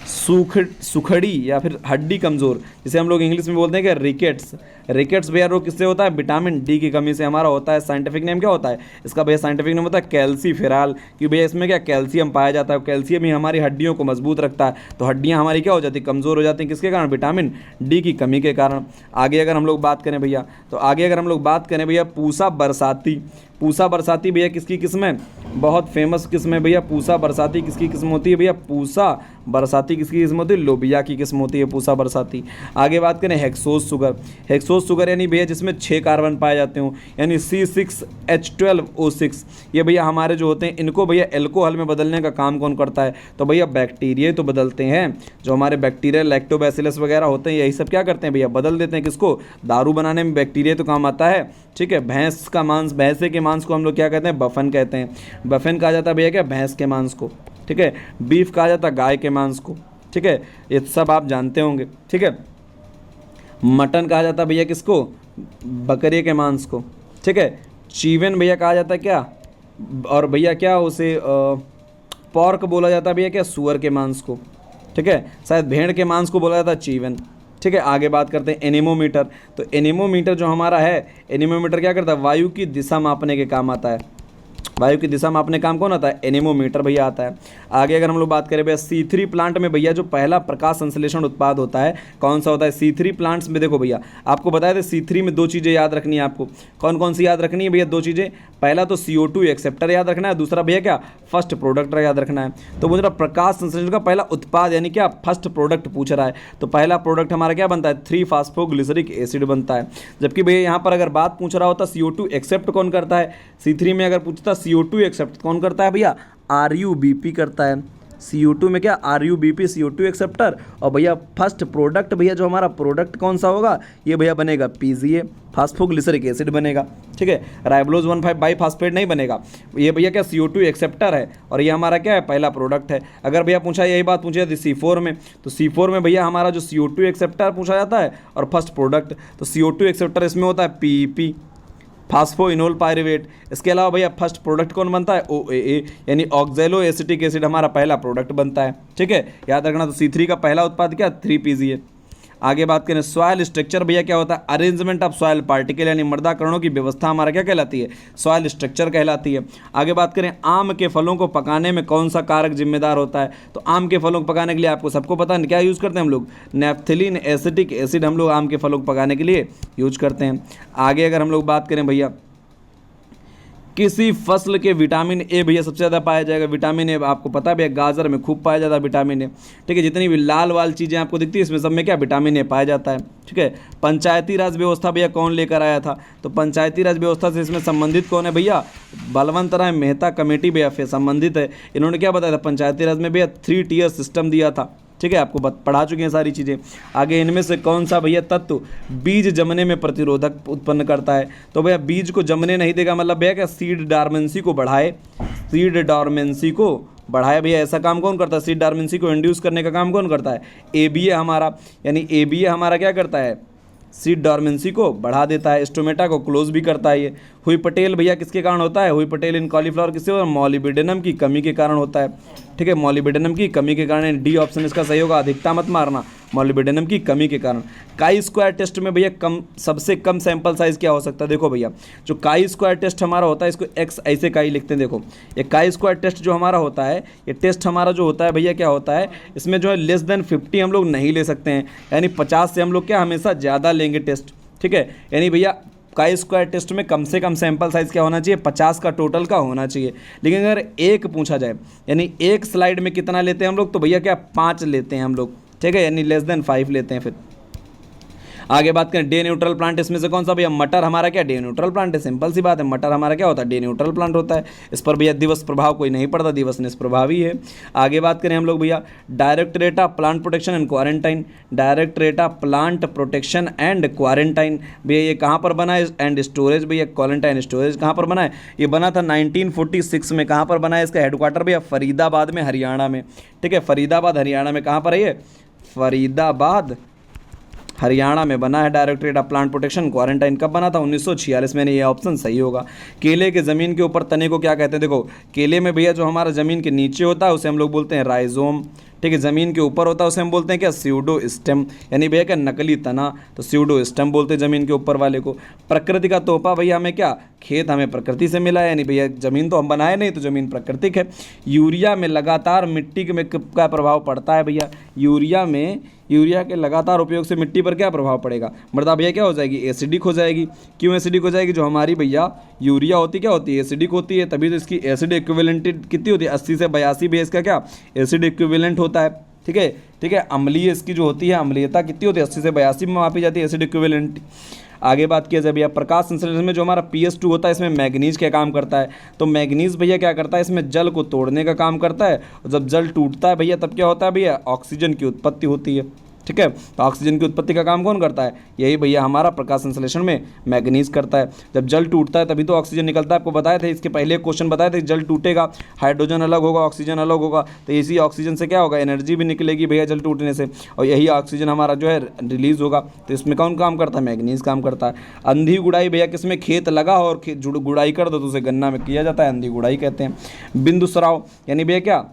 A: सुखड़ी या फिर हड्डी कमज़ोर, जिसे हम लोग इंग्लिश में बोलते हैं कि रिकेट्स। रिकेट्स भैया रोग किससे होता है? विटामिन डी की कमी से हमारा होता है। साइंटिफिक नेम क्या होता है इसका भैया? साइंटिफिक नेम होता है कैल्सीफेरॉल, कि भैया इसमें क्या कैल्शियम पाया जाता है। कैल्शियम ही हमारी हड्डियों को मजबूत रखता है, तो हड्डियाँ हमारी क्या हो जाती है? कमज़ोर हो जाती हैं। किसके कारण? विटामिन डी की कमी के कारण। आगे अगर हम लोग बात करें भैया, तो आगे अगर हम लोग बात करें भैया पूसा बरसाती। पूसा बरसाती भैया किसकी किस्म है? बहुत फेमस किस्म है भैया पूसा बरसाती। किसकी किस्म होती है भैया? पूसा बरसाती किसकी किस्म होती है? लोबिया की किस्म होती है पूसा बरसाती। आगे बात करें हेक्सोस शुगर। हेक्सोस शुगर यानी भैया जिसमें 6 कार्बन पाए जाते हो, यानी C6H12O6। ये भैया हमारे जो होते हैं इनको भैया एल्कोहल में बदलने का काम कौन करता है? तो भैया बैक्टीरिया तो बदलते हैं। जो हमारे बैक्टीरिया लैक्टोबैसिलस वगैरह होते हैं, यही सब क्या करते हैं भैया? बदल देते हैं। किसको? दारू बनाने में बैक्टीरिया तो काम आता है। ठीक है, भैंस का मांस, भैंसे के मांस को हम लोग क्या कहते हैं? बफन कहते हैं। बफन कहा जाता है भैया क्या? भैंस के मांस को। ठीक है, बीफ कहा जाता है गाय के मांस को। ठीक है, ये सब आप जानते होंगे। ठीक है, मटन कहा जाता है भैया किसको? बकरी के मांस को। ठीक है, चीवन भैया कहा जाता है क्या? और भैया क्या उसे पॉर्क बोला जाता है भैया क्या? सुअर के मांस को। ठीक है, शायद भेड़ के मांस को बोला जाता है चीवन। ठीक है, आगे बात करते हैं एनीमोमीटर। तो एनीमोमीटर जो हमारा है, एनीमोमीटर क्या करता है? वायु की दिशा मापने के काम आता है। वायु की दिशा मापने काम कौन आता है? एनीमोमीटर भैया आता है। आगे अगर हम लोग बात करें भैया C3 प्लांट में भैया जो पहला प्रकाश संश्लेषण उत्पाद होता है कौन सा होता है? C3 प्लांट्स में देखो भैया आपको बताया था C3 में 2 चीज़ें याद रखनी है आपको। कौन कौन सी याद रखनी है भैया? 2 चीज़ें। पहला तो CO2 एक्सेप्टर याद रखना है, दूसरा भैया क्या? फर्स्ट प्रोडक्ट याद रखना है। तो मुझे प्रकाश संश्लेषण का पहला उत्पाद यानी क्या? फर्स्ट प्रोडक्ट पूछ रहा है। तो पहला प्रोडक्ट हमारा क्या बनता है? 3-फॉस्फोग्लिसरिक एसिड बनता है। जबकि भैया यहाँ पर अगर बात पूछ रहा होता CO2 एक्सेप्ट कौन करता है, C3 में अगर पूछता CO2 एक्सेप्ट कौन करता है भैया? RUBP करता है। CO2 में क्या? RUBP CO2 acceptor. और भैया फर्स्ट प्रोडक्ट भैया जो हमारा प्रोडक्ट कौन सा होगा? ये भैया बनेगा PGA, फास्फोग्लिसरिक एसिड बनेगा। ठीक है, राइबोलोज 1,5 बाईफास्फेट नहीं बनेगा। ये भैया क्या? CO2 एक्सेप्टर है और ये हमारा क्या है? पहला प्रोडक्ट है। अगर भैया पूछा यही बात पूछी जाती C4 में, तो C4 में भैया हमारा जो CO2 एक्सेप्टर पूछा जाता है और फर्स्ट प्रोडक्ट, तो CO2 एक्सेप्टर इसमें होता है PEP, फास्फोइनोल पायरुवेट। इसके अलावा भैया फर्स्ट प्रोडक्ट कौन बनता है? OAA यानी ऑक्जेलो एसिटिक एसिड हमारा पहला प्रोडक्ट बनता है। ठीक है, याद रखना। तो C3 का पहला उत्पाद क्या? 3PGA। आगे बात करें सॉयल स्ट्रक्चर भैया क्या होता है? अरेंजमेंट ऑफ सॉयल पार्टिकल यानी मृदा कणों की व्यवस्था हमारा क्या कहलाती है? सॉयल स्ट्रक्चर कहलाती है। आगे बात करें आम के फलों को पकाने में कौन सा कारक जिम्मेदार होता है? तो आम के फलों को पकाने के लिए आपको सबको पता है क्या यूज़ करते हैं हम लोग? नैप्थेलिन एसिटिक एसिड हम लोग आम के फलों को पकाने के लिए यूज करते हैं। आगे अगर हम लोग बात करें भैया किसी फसल के विटामिन ए भैया सबसे ज़्यादा पाया जाएगा। विटामिन ए आपको पता है भैया गाजर में खूब पाया जाता है विटामिन ए। ठीक है, जितनी भी लाल वाल चीज़ें आपको दिखती है इसमें सब में क्या? विटामिन ए पाया जाता है। ठीक है, पंचायती राज व्यवस्था भैया कौन लेकर आया था? तो पंचायती राज व्यवस्था से इसमें संबंधित कौन है भैया? बलवंत राय मेहता कमेटी भैया फिर संबंधित है। इन्होंने क्या बताया था? पंचायती राज में भैया 3 टियर सिस्टम दिया था। ठीक है, आपको पढ़ा चुके हैं सारी चीज़ें। आगे इनमें से कौन सा भैया तत्व बीज जमने में प्रतिरोधक उत्पन्न करता है? तो भैया बीज को जमने नहीं देगा, मतलब भैया क्या? सीड डॉर्मेंसी को बढ़ाए। सीड डॉर्मेंसी को बढ़ाए भैया, ऐसा काम कौन करता है? सीड डॉर्मेंसी को इंड्यूस करने का काम कौन करता है? ABA हमारा, यानी ABA हमारा क्या करता है? सीड डॉर्मेंसी को बढ़ा देता है। स्टोमेटा को क्लोज भी करता है। ये हुई पटेल भैया किसके कारण होता है? हुई पटेल इन कॉलीफ्लावर किससे? और मॉलिब्डेनम की कमी के कारण होता है। ठीक है, मॉलिब्डेनम की कमी के कारण। डी ऑप्शन इसका सही होगा, अधिकता मत मारना। मॉलिब्डेनम की कमी के कारण। काई स्क्वायर टेस्ट में भैया सबसे कम सैंपल साइज क्या हो सकता है? देखो भैया जो काई स्क्वायर टेस्ट हमारा होता है इसको X ऐसे काई लिखते हैं। देखो ये काई स्क्वायर टेस्ट जो हमारा होता है, ये टेस्ट हमारा जो होता है भैया क्या होता है? इसमें जो है लेस देन 50 हम लोग नहीं ले सकते हैं, यानी 50 से हम लोग क्या हमेशा ज़्यादा लेंगे टेस्ट। ठीक है, यानी भैया काई स्क्वायर टेस्ट में कम से कम सैंपल साइज़ क्या होना चाहिए? 50 का टोटल का होना चाहिए। लेकिन अगर एक पूछा जाए यानी एक स्लाइड में कितना लेते हैं हम लोग? तो भैया क्या 5 लेते हैं हम लोग। ठीक है, यानी लेस देन 5 लेते हैं। फिर आगे बात करें डे न्यूट्रल प्लांट, इसमें से कौन सा भैया? मटर हमारा क्या डे न्यूट्रल प्लांट है? सिंपल सी बात है, मटर हमारा क्या होता है? डे न्यूट्रल प्लांट होता है। इस पर भैया दिवस प्रभाव कोई नहीं पड़ता, दिवस निष्प्रभावी है। आगे बात करें हम लोग भैया directorate of plant protection and quarantine. Directorate of plant protection and quarantine भैया ये कहाँ पर बना है? एंड स्टोरेज भैया, क्वारंटाइन स्टोरेज कहाँ पर बना है? ये बना था 1946 में। कहाँ पर बना है? इसका हेडक्वार्टर भैया फरीदाबाद में, हरियाणा में। ठीक है, फरीदाबाद हरियाणा में। कहाँ पर है ये? फरीदाबाद हरियाणा में बना है directorate of plant protection quarantine. कब बना था? 1946 में। ये ऑप्शन सही होगा। केले के ज़मीन के ऊपर तने को क्या कहते हैं? देखो केले में भैया जो हमारा ज़मीन के नीचे होता है उसे हम लोग बोलते हैं राइजोम। ठीक है, ज़मीन के ऊपर होता है उसे हम बोलते हैं क्या, स्यूडो स्टेम, यानी भैया क्या, नकली तना, तो स्यूडो स्टेम बोलते हैं ज़मीन के ऊपर वाले को। प्रकृति का तोहफा भैया हमें क्या, खेत हमें प्रकृति से मिला है, यानी भैया ज़मीन तो हम बनाए नहीं, तो ज़मीन प्राकृतिक है। यूरिया में लगातार मिट्टी में का प्रभाव पड़ता है भैया, यूरिया के लगातार उपयोग से मिट्टी पर क्या प्रभाव पड़ेगा, मृदा भैया क्या हो जाएगी, एसिडिक हो जाएगी। क्यों एसिडिक हो जाएगी, जो हमारी भैया यूरिया होती क्या होती है, एसिडिक होती है, तभी तो इसकी एसिड इक्विवेलेंट कितनी होती है, 80 से 82 भैया इसका क्या, एसिड इक्विवेलेंट होता है। ठीक है, अम्लीय इसकी जो होती है, अम्लीयता कितनी होती है, 80 से 82 में मापी जाती है एसिड इक्विवेलेंट। आगे बात किया जाए भैया प्रकाश संश्लेषण में जो हमारा PS2 होता है, इसमें मैग्नीज क्या काम करता है, तो मैग्नीज भैया क्या करता है, इसमें जल को तोड़ने का काम करता है, और जब जल टूटता है भैया तब क्या होता है भैया, ऑक्सीजन की उत्पत्ति होती है। ठीक है, तो ऑक्सीजन की उत्पत्ति का काम कौन करता है, यही भैया हमारा प्रकाश संश्लेषण में मैग्नीज करता है। जब जल टूटता है तभी तो ऑक्सीजन निकलता है, आपको बताए थे, इसके पहले क्वेश्चन बताए थे, जल टूटेगा हाइड्रोजन अलग होगा, ऑक्सीजन अलग होगा, तो इसी ऑक्सीजन से क्या होगा, एनर्जी भी निकलेगी भैया जल टूटने से, और यही ऑक्सीजन हमारा जो है रिलीज होगा, तो इसमें कौन काम करता है, मैग्नीज काम करता है। अंधी गुड़ाई भैया किसमें, खेत लगा और गुड़ाई कर दो तो उसे गन्ना में किया जाता है, अंधी गुड़ाई कहते हैं। बिंदु स्राव यानी भैया क्या,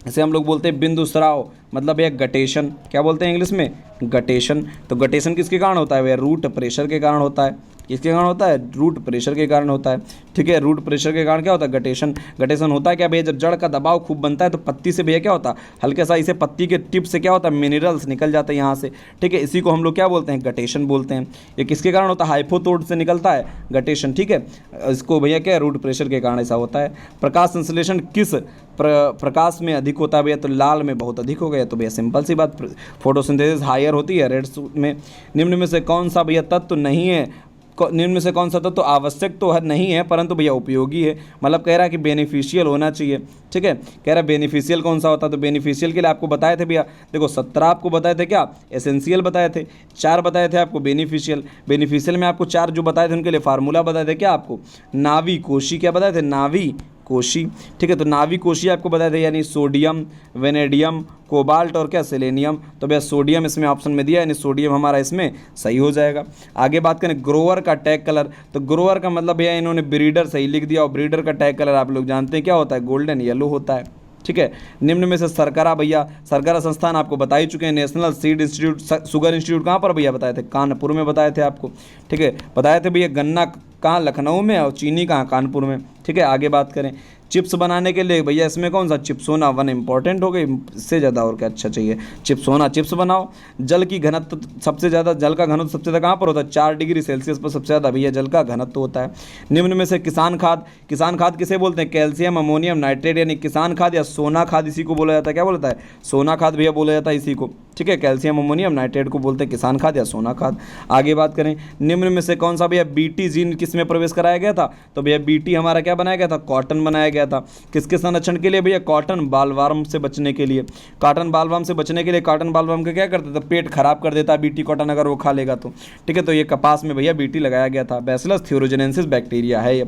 A: इसे हम लोग बोलते हैं बिंदु स्राव, मतलब भैया गटेशन, क्या बोलते हैं इंग्लिश में, गटेशन। तो गटेशन किसके कारण होता है भैया, रूट प्रेशर के कारण होता है। किसके कारण होता है, रूट प्रेशर के कारण होता है। ठीक है, रूट प्रेशर के कारण क्या होता है, गटेशन। गटेशन होता है क्या भैया, जब जड़ का दबाव खूब बनता है तो पत्ती से भैया क्या होता है, हल्के सा इसे पत्ती के टिप से क्या होता है, मिनरल्स निकल जाते हैं यहाँ से। ठीक है, इसी को हम लोग क्या बोलते हैं, गटेशन बोलते हैं। ये किसके कारण होता है, हाइपोथोड से निकलता है गटेशन। ठीक है, इसको भैया क्या, रूट प्रेशर के कारण ऐसा होता है। प्रकाश संश्लेषण किस प्रकाश में अधिक होता है भैया, तो लाल में बहुत अधिक हो गया, तो भैया सिंपल सी बात, फोटोसिंथेसिस हायर होती है रेड में। निम्न में से कौन सा भैया तत्व नहीं है, निम्न में से कौन सा तत्व तो आवश्यक तो नहीं है परंतु भैया उपयोगी है, मतलब कह रहा है कि बेनिफिशियल होना चाहिए। ठीक है, कह रहा है बेनिफिशियल कौन सा होता है, तो बेनिफिशियल के लिए आपको बताए थे भैया, देखो 17 आपको बताए थे क्या, एसेंशियल बताए थे, 4 बताए थे आपको बेनिफिशियल में आपको 4 जो बताए थे उनके लिए फार्मूला बताए थे क्या आपको, नावी कोशी, क्या बताए थे, नावी कोशी। ठीक है, तो नावी कोशी आपको बताए थे, यानी सोडियम, वेनेडियम, कोबाल्ट और क्या, सेलेनियम। तो भैया सोडियम इसमें ऑप्शन में दिया, यानी सोडियम हमारा इसमें सही हो जाएगा। आगे बात करें ग्रोवर का टैग कलर, तो ग्रोवर का मतलब भैया इन्होंने ब्रीडर सही लिख दिया, और ब्रीडर का टैग कलर आप लोग जानते हैं क्या होता है, गोल्डन येलो होता है। ठीक है, निम्न में से सरकरा भैया, सरकरा संस्थान आपको बता ही चुके हैं, national seed institute, sugar institute कहाँ पर भैया बताए थे, कानपुर में बताए थे आपको। ठीक है, बताए थे भैया गन्ना कहाँ, लखनऊ में, और चीनी कहाँ, कानपुर में। ठीक है, आगे बात करें चिप्स बनाने के लिए भैया, इसमें कौन सा, चिप्सोना 1 इंपॉर्टेंट हो गई, इससे ज़्यादा और क्या अच्छा चाहिए, चिप्सोना चिप्स बनाओ। जल की घनत्व सबसे ज़्यादा, जल का घनत्व सबसे ज़्यादा कहाँ पर होता है, 4 डिग्री सेल्सियस पर सबसे ज़्यादा भैया जल का घनत्व होता है। निम्न में से किसान खाद किसे बोलते हैं, कैल्शियम अमोनियम नाइट्रेट, यानी किसान खाद या सोना खाद इसी को बोला जाता है, क्या बोलता है, सोना खाद भैया बोला जाता है इसी को। ठीक है, कैल्शियम अमोनियम नाइट्रेट को बोलते हैं किसान खाद या सोना खाद। आगे बात करें निम्न में से कौन सा भैया बीटी जीन किस में प्रवेश कराया गया था, तो भैया बीटी हमारा क्या बनाया गया था, कॉटन बनाया गया था। किसके संरक्षण के लिए भैया, कॉटन बालवर्म से बचने के लिए। कॉटन बालवर्म से बचने के लिए, कॉटन बालवर्म का क्या करता था, पेट खराब कर देता है बीटी कॉटन अगर वो खा लेगा तो। ठीक है, तो ये कपास में भैया बीटी लगाया गया था। बैसिलस थ्यूरोजेनेसिस बैक्टीरिया है ये।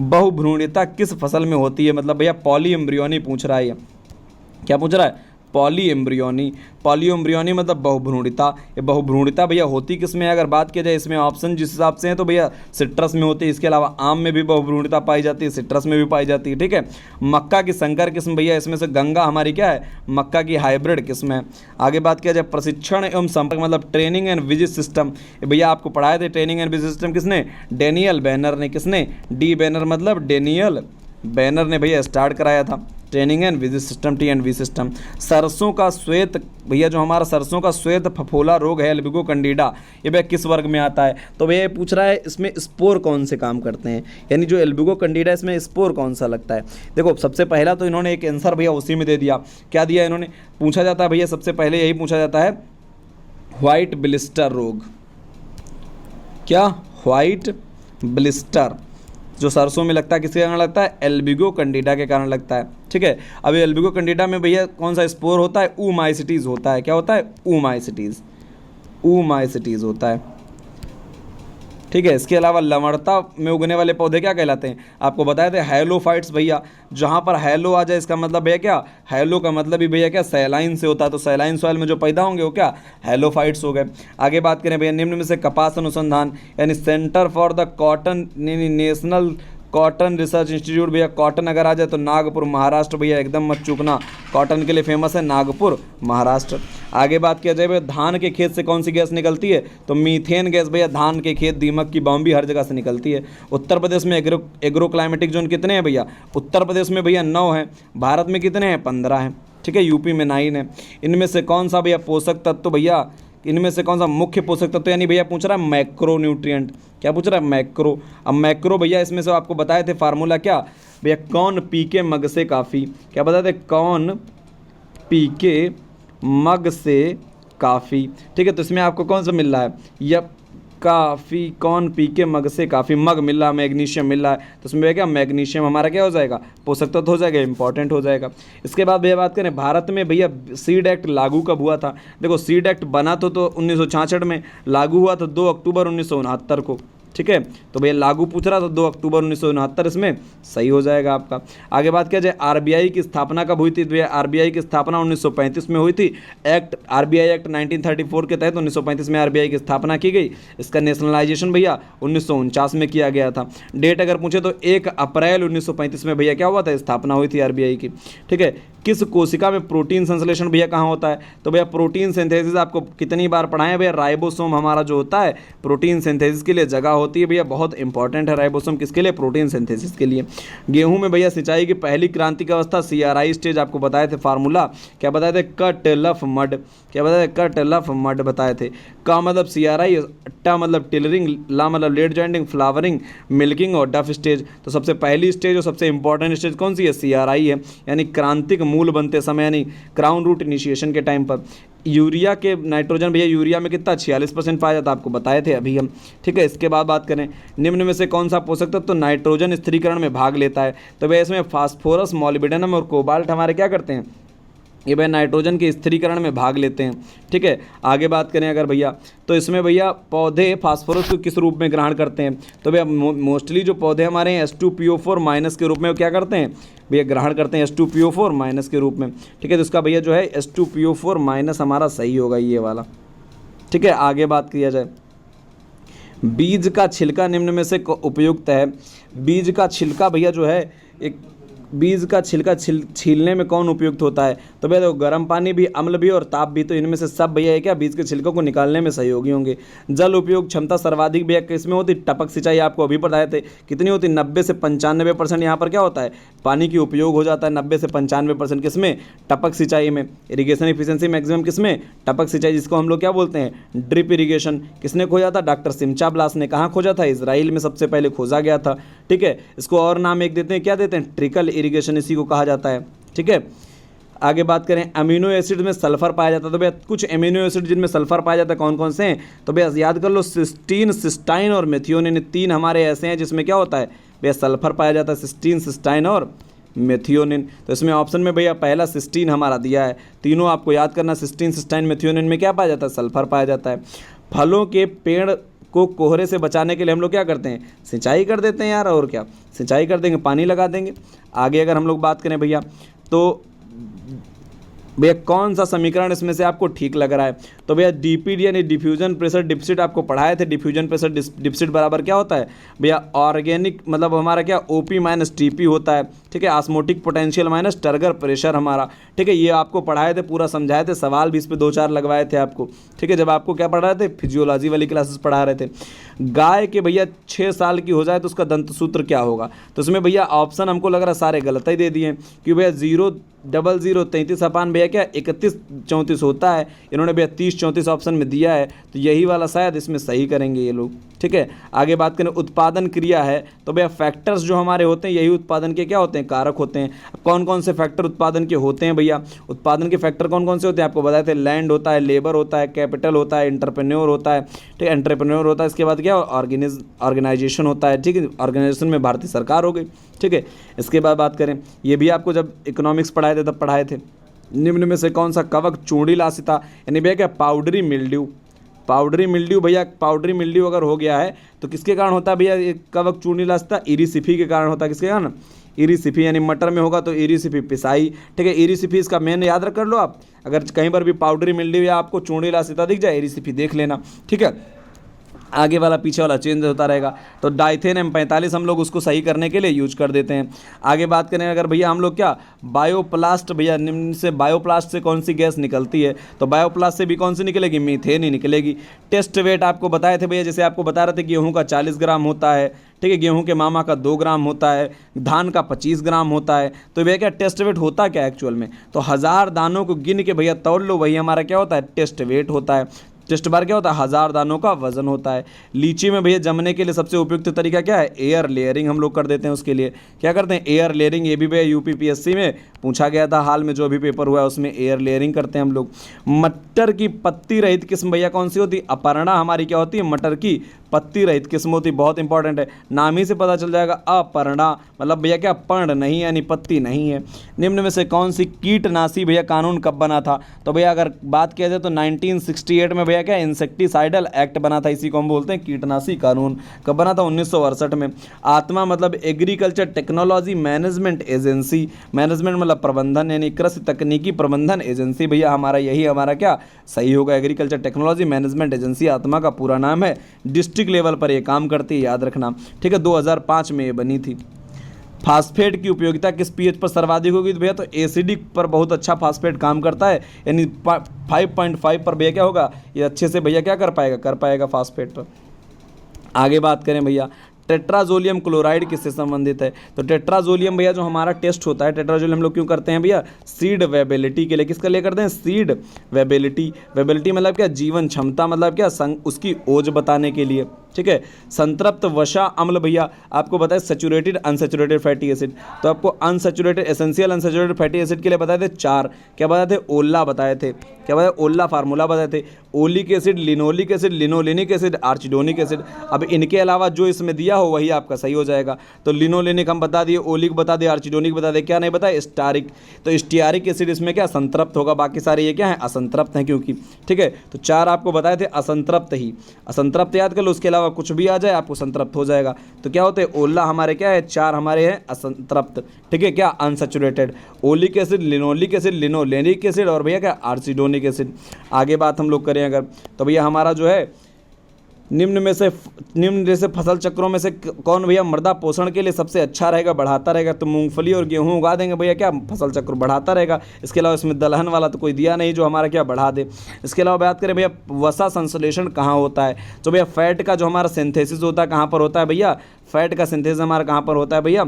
A: बहुभ्रूणिता किस फसल में होती है, मतलब भैया पॉली एम्ब्रियोनी पूछ रहा है ये, क्या पूछ रहा है, पॉली एम्ब्रियोनी मतलब बहुभ्रूणिता। ये बहुभ्रूणिता भैया होती किसमें है, अगर बात की जाए इसमें ऑप्शन जिस हिसाब से है तो भैया सिट्रस में होती है, इसके अलावा आम में भी बहुभ्रूणिता पाई जाती है, सिट्रस में भी पाई जाती है। ठीक है, मक्का की संकर किस्म भैया, इसमें से गंगा हमारी क्या है, मक्का की हाइब्रिड किस्म है। आगे बात किया जाए प्रशिक्षण एवं संपर्क मतलब ट्रेनिंग एंड विजिट सिस्टम, भैया आपको पढ़ाए थे ट्रेनिंग एंड विजिट सिस्टम किसने, डेनियल बैनर ने। किसने, डी बैनर मतलब डेनियल बैनर ने भैया स्टार्ट कराया था training and visit system, T&V system. सरसों का श्वेत भैया, जो हमारा सरसों का श्वेत फफोला रोग है एल्बिगो कैंडिडा, ये भैया किस वर्ग में आता है, तो भैया पूछ रहा है इसमें स्पोर कौन से काम करते हैं, यानी जो एल्बिगो कैंडिडा इसमें स्पोर कौन सा लगता है। देखो सबसे पहला तो इन्होंने एक आंसर भैया उसी में दे दिया, क्या दिया इन्होंने, पूछा जाता है भैया सबसे पहले यही पूछा जाता है, व्हाइट ब्लिस्टर रोग। क्या, व्हाइट ब्लिस्टर जो सरसों में लगता है किसके कारण लगता है, एल्बिगो कैंडिडा के कारण लगता है। ठीक है, अब एल्बिगो कैंडिडा में भैया कौन सा स्पोर होता है, ऊमाइसिटीज होता है। क्या होता है, ऊमाइसिटीज होता है। ठीक है, इसके अलावा लवणता में उगने वाले पौधे क्या कहलाते हैं, आपको बताए थे हैलोफाइट्स भैया। जहाँ पर हैलो आ जाए इसका मतलब भैया क्या, हैलो का मतलब ही भैया क्या, सैलाइन से होता है, तो सैलाइन सॉइल में जो पैदा होंगे वो क्या, हैलोफाइट्स हो गए। आगे बात करें भैया निम्न में से कपास अनुसंधान यानी centre for the cotton national cotton research institute भैया, कॉटन अगर आ जाए तो नागपुर महाराष्ट्र भैया, एकदम मत चूकना, कॉटन के लिए फेमस है नागपुर महाराष्ट्र। आगे बात किया जाए भैया धान के खेत से कौन सी गैस निकलती है, तो मीथेन गैस भैया, धान के खेत, दीमक की बॉम्बी हर जगह से निकलती है। उत्तर प्रदेश में एग्रो क्लाइमेटिक जोन कितने हैं भैया, उत्तर प्रदेश में भैया 9 हैं, भारत में कितने हैं 15 हैं, ठीक है, यूपी में 9 है। इनमें से कौन सा भैया पोषक तत्व भैया, इनमें से कौन सा मुख्य पोषक तत्व, यानी भैया पूछ रहा है मैक्रो न्यूट्रिएंट, क्या पूछ रहा है मैक्रो। अब मैक्रो भैया इसमें से आपको बताए थे फार्मूला क्या भैया, कौन पी के मग से काफ़ी, क्या बताए थे, कौन पी के मग से काफ़ी, ठीक है। तो इसमें आपको कौन सा मिल रहा है, या काफ़ी, कौन पी के मग से काफ़ी, मग मिल रहा है, मैग्नीशियम मिल रहा है, तो उसमें भैया क्या मैग्नीशियम हमारा क्या हो जाएगा, पोषक तत्व हो जाएगा, इंपॉर्टेंट हो जाएगा। इसके बाद भैया बात करें भारत में भैया सीड एक्ट लागू कब हुआ था, देखो सीड एक्ट बना तो 1966 में, लागू हुआ था 2 अक्टूबर 1969 को, ठीक है। तो भैया लागू पूछ रहा था 2 अक्टूबर 1969, इसमें सही हो जाएगा आपका। आगे बात किया जाए आरबीआई की स्थापना कब हुई थी, तो भैया आरबीआई की स्थापना 1935 में हुई थी। आरबीआई एक्ट 1934 के तहत 1935 में आरबीआई की स्थापना की गई। इसका नेशनलाइजेशन भैया 1949 में किया गया था। डेट अगर पूछे तो 1 अप्रैल 1935 में भैया क्या हुआ था, स्थापना हुई थी आरबीआई की, ठीक है। किस कोशिका में प्रोटीन संश्लेषण भैया कहाँ होता है, तो भैया प्रोटीन सिंथेसिस आपको कितनी बार पढ़ाएं भैया, राइबोसोम हमारा जो होता है प्रोटीन सिंथेसिस के लिए जगह होती है भैया, बहुत इंपॉर्टेंट है राइबोसोम किसके लिए, प्रोटीन सिंथेसिस के लिए। गेहूं में भैया सिंचाई की पहली क्रांतिक अवस्था सीआरआई स्टेज आपको बताए थे फार्मूला, क्या बताए थे, कट लफ मड, क्या बताए थे, कट लफ मड बताए थे। का मतलब सीआरआई, टा मतलब टिलरिंग, ला मतलब लेट जॉइंटिंग, फ्लावरिंग, मिल्किंग और डफ स्टेज। तो सबसे पहली स्टेज और सबसे इंपॉर्टेंट स्टेज कौन सी है, सीआरआई है, यानी क्रांतिक मूल बनते समय, यानी क्राउन रूट इनिशिएशन के टाइम पर। यूरिया के नाइट्रोजन भैया, यूरिया में कितना 46% पाया जाता है, आपको बताए थे अभी हम, ठीक है। इसके बाद बात करें निम्न में से कौन सा पोषक तत्व तो नाइट्रोजन स्थिरीकरण में भाग लेता है, तो भैया इसमें फास्फोरस, मॉलिब्डेनम और कोबाल्ट हमारे क्या करते हैं, ये भैया नाइट्रोजन के स्थिरीकरण में भाग लेते हैं, ठीक है। आगे बात करें अगर भैया तो इसमें भैया पौधे फास्फोरस को किस रूप में ग्रहण करते हैं, तो भैया मोस्टली जो पौधे हमारे हैं H2PO4 माइनस के रूप में क्या करते हैं भैया, ग्रहण करते हैं H2PO4 माइनस के रूप में, ठीक है। तो इसका भैया जो है H2PO4 माइनस हमारा सही होगा ये वाला, ठीक है। आगे बात किया जाए बीज का छिलका निम्न में से उपयुक्त है, बीज का छिलका भैया जो है एक, बीज का छिलका छीलने में कौन उपयुक्त होता है, तो भैया देखो गर्म पानी भी, अम्ल भी और ताप भी, तो इनमें से सब भैया है क्या बीज के छिलकों को निकालने में सहयोगी होंगे। जल उपयोग क्षमता सर्वाधिक भैया किसमें होती, टपक सिंचाई आपको अभी बताए थे कितनी होती, 90 से 95% यहाँ पर क्या होता है पानी की उपयोग हो जाता है, 90 से 95% किसमें, टपक सिंचाई में। इरीगेशन एफिशिएंसी मैक्सिमम किसमें, टपक सिंचाई, जिसको हम लोग क्या बोलते हैं ड्रिप इरीगेशन। किसने खोजा था, डॉक्टर सिमचा ब्लास ने। कहाँ खोजा था, इजराइल में सबसे पहले खोजा गया था, ठीक है। इसको और नाम एक देते हैं, क्या देते हैं, ट्रिकल इरिगेशन इसी को कहा जाता है, ठीक है। आगे बात करें अमीनो एसिड में सल्फर पाया जाता है, तो भैया कुछ अमीनो एसिड जिनमें सल्फर पाया जाता है कौन कौन से हैं, तो भैया याद कर लो सिस्टीन, सिस्टाइन और मेथियोनिन, 3 हमारे ऐसे हैं जिसमें क्या होता है भैया सल्फर पाया जाता है, सिस्टीन, सिस्टाइन और मेथियोनिन। तो इसमें ऑप्शन में भैया पहला सिस्टीन हमारा दिया है, तीनों आपको याद करना, सिस्टीन, सिस्टाइन, मेथियोनिन में क्या पाया जाता है, सल्फर पाया जाता है। फलों के पेड़ को कोहरे से बचाने के लिए हम लोग क्या करते हैं, सिंचाई कर देते हैं यार, और क्या सिंचाई कर देंगे, पानी लगा देंगे। आगे अगर हम लोग बात करें भैया तो भैया कौन सा समीकरण इसमें से आपको ठीक लग रहा है, तो भैया डीपीडी यानी डिफ्यूजन प्रेशर डिफिसिट आपको पढ़ाए थे। डिफ्यूजन प्रेशर डिफिसिट बराबर क्या होता है भैया, ऑर्गेनिक मतलब हमारा क्या ओपी माइनस टीपी होता है, ठीक है। Osmotic potential minus turgor pressure हमारा, ठीक है। ये आपको पढ़ाए थे, पूरा समझाए थे, सवाल भी इस पे 2-4 लगवाए थे आपको, ठीक है। जब आपको क्या पढ़ा रहे थे, फिजियोलॉजी वाली क्लासेस पढ़ा रहे थे। गाय के भैया 6 साल की हो जाए तो उसका दंत सूत्र क्या होगा, तो इसमें भैया ऑप्शन हमको लग रहा है सारे गलत ही दे दिए, कि भैया 00033 अपान भैया क्या 3134 होता है, इन्होंने भैया 3034 ऑप्शन में दिया है, तो यही वाला शायद इसमें सही करेंगे ये लोग, ठीक है। आगे बात करें उत्पादन क्रिया है, तो भैया फैक्टर्स जो हमारे होते हैं यही उत्पादन के क्या होते हैं, कारक होते हैं। अब कौन कौन से फैक्टर उत्पादन के होते हैं भैया, उत्पादन के फैक्टर कौन कौन से होते हैं आपको बताए थे, लैंड होता है, लेबर होता है, कैपिटल होता है, एंटरप्रेन्योर होता है, ठीक है, एंटरप्रेन्योर होता है। इसके बाद क्या ऑर्गेनाइजेशन होता है, ठीक है, ऑर्गेनाइजेशन में भारतीय सरकार हो गई, ठीक है। इसके बाद बात करें, ये भी आपको जब इकोनॉमिक्स पढ़ाए थे तब पढ़ाए थे, निम्न में से कौन सा कवक चूड़ीलासिता यानी भैया क्या पाउडरी मिल्ड्यू, पाउडरी मिल्ड्यू भैया, पाउडरी मिल्ड्यू अगर हो गया है तो किसके कारण होता है भैया, ये कवक चूड़ीलासिता इरीसिफी के कारण होता है, किसके कारण, इरीसिफी, यानी मटर में होगा तो इरीसिफी पिसाई, ठीक है। इरीसिफी इसका मेन याद रख कर लो आप, अगर कहीं पर भी पाउडरी मिल्ड्यू या आपको चूड़ीलासिता दिख जाए इरीसिफी देख लेना, ठीक है। आगे वाला पीछे वाला चेंज होता रहेगा। तो डाइथेन M45 हम लोग उसको सही करने के लिए यूज कर देते हैं। आगे बात करें अगर भैया हम लोग क्या बायोप्लास्ट, भैया निम्न से बायोप्लास्ट से कौन सी गैस निकलती है, तो बायोप्लास्ट से भी कौन सी निकलेगी, मीथेन ही निकलेगी। टेस्ट वेट आपको बताए थे भैया, जैसे आपको बता रहे थे गेहूँ का 40 ग्राम होता है, ठीक है, गेहूं के मामा का 2 ग्राम होता है, धान का 25 ग्राम होता है। तो भैया क्या टेस्ट वेट होता क्या एक्चुअल में, तो 1000 दानों को गिन के भैया तौल लो, वही हमारा क्या होता है, टेस्ट वेट होता है। टेस्ट बार क्या होता है, 1000 दानों का वजन होता है। लीची में भैया जमने के लिए सबसे उपयुक्त तरीका क्या है, एयर लेयरिंग हम लोग कर देते हैं। उसके लिए क्या करते हैं, एयर लेयरिंग। ये भी भैया यूपीपीएससी में पूछा गया था, हाल में जो भी पेपर हुआ है उसमें एयर लेयरिंग करते हैं हम लोग। मटर की पत्ती रहित किस्म भैया कौन सी होती है, अपर्णा हमारी क्या होती है, मटर की पत्ती रहित किस्म होती, बहुत इंपॉर्टेंट है, नाम ही से पता चल जाएगा। अपर्णा मतलब भैया क्या, पर्ण नहीं यानी पत्ती नहीं है। निम्न में से कौन सी कीटनाशी भैया कानून कब बना था, तो भैया अगर बात किया जाए तो 1968 में भैया क्या इंसेक्टिसाइडल एक्ट बना था, इसी को हम बोलते हैं कीटनाशी कानून। कब बना था, 1968 में। आत्मा मतलब agriculture technology management agency, management मतलब प्रबंधन यानी कृषि तकनीकी प्रबंधन एजेंसी, भैया हमारा यही हमारा क्या सही होगा, एग्रीकल्चर टेक्नोलॉजी मैनेजमेंट एजेंसी आत्मा का पूरा नाम है। डिस्ट्रिक्ट लेवल पर ये काम करती है, याद रखना, ठीक है। 2005 में ये बनी थी। फास्फेट की उपयोगिता किस पीएच पर सर्वाधिक होगी, तो भैया तो एसिडिक पर बहुत अच्छा फास्फेट काम करता है, यानी 5.5 पर भैया क्या होगा, ये अच्छे से भैया क्या कर पाएगा फास्फेट पर। आगे बात करें भैया टेट्राजोलियम क्लोराइड किससे संबंधित है, तो टेट्राजोलियम भैया जो हमारा टेस्ट होता है, टेट्राजोलियम हम लोग क्यों करते हैं भैया, सीड वेबिलिटी के लिए। किसके लिए करते हैं, सीड वेबिलिटी। वेबिलिटी मतलब क्या, जीवन क्षमता, मतलब क्या उसकी ओज बताने के लिए, ठीक है। संतृप्त वसा अम्ल भैया आपको बताए सैचुरेटेड अनसैचुरेटेड फैटी एसिड, तो आपको unsaturated essential unsaturated fatty acid के लिए बताए थे 4, क्या बताए थे, ओल्ला बताए थे, क्या बताए, ओल्ला फार्मूला बताए थे, oleic acid, linoleic acid, linolenic acid, arachidonic acid. अब इनके अलावा जो इसमें दिया हो वही आपका सही हो जाएगा। तो लिनोलिनिक हम बता दिए, ओलिक बता दिए, आर्चिडोनिक बता दिए, क्या नहीं बताया, स्टारिक। तो स्टियारिक एसिड इसमें क्या संतृप्त होगा, बाकी सारे ये क्या है असंतृप्त हैं क्योंकि, ठीक है। तो 4 आपको बताए थे असंतृप्त ही, असंतृप्त याद कर लो, उसके अलावा कुछ भी आ जाए आपको संतृप्त हो जाएगा। तो क्या होते हैं, ओल्ला हमारे क्या है, 4 हमारे हैं असंतृप्त, ठीक है, क्या unsaturated, oleic acid, linoleic acid, linolenic acid और भैया क्या आर्चिडोनिक एसिड। आगे बात हम लोग करें अगर, तो भैया हमारा जो है निम्न जैसे फसल चक्रों में से कौन भैया मृदा पोषण के लिए सबसे अच्छा रहेगा, बढ़ाता रहेगा, तो मूंगफली और गेहूं उगा देंगे भैया क्या फसल चक्र बढ़ाता रहेगा। इसके अलावा इसमें दलहन वाला तो कोई दिया नहीं जो हमारा क्या बढ़ा दे। इसके अलावा बात करें भैया वसा संश्लेषण कहाँ होता है, तो भैया फैट का जो हमारा सिंथेसिस होता है कहाँ पर होता है भैया, फैट का सिंथेसिस हमारा कहाँ पर होता है भैया,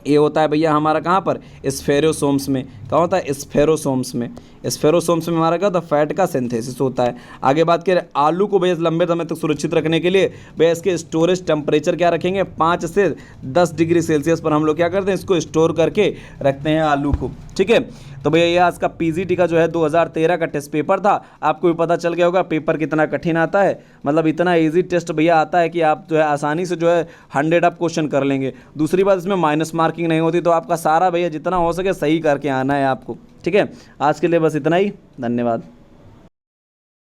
A: ये होता है भैया हमारा कहाँ पर, स्फेरोसोम्स में। कहाँ होता है, स्फेरोसोम्स में। स्फेरोसोम्स में हमारा क्या होता है, फैट का सिंथेसिस होता है। आगे बात करें आलू को भैया लंबे समय तक सुरक्षित रखने के लिए भैया इसके स्टोरेज टेम्परेचर क्या रखेंगे, 5 से 10 डिग्री सेल्सियस पर हम लोग क्या करते हैं, इसको स्टोर करके रखते हैं आलू को, ठीक है। तो भैया ये आज का पीजीटी का जो है 2013 का टेस्ट पेपर था। आपको भी पता चल गया होगा पेपर कितना कठिन आता है, मतलब इतना इजी टेस्ट भैया आता है कि आप जो है आसानी से जो है 100 आप क्वेश्चन कर लेंगे। दूसरी बात इसमें माइनस मार्किंग नहीं होती, तो आपका सारा भैया जितना हो सके सही करके आना है आपको, ठीक है। आज के लिए बस इतना ही, धन्यवाद।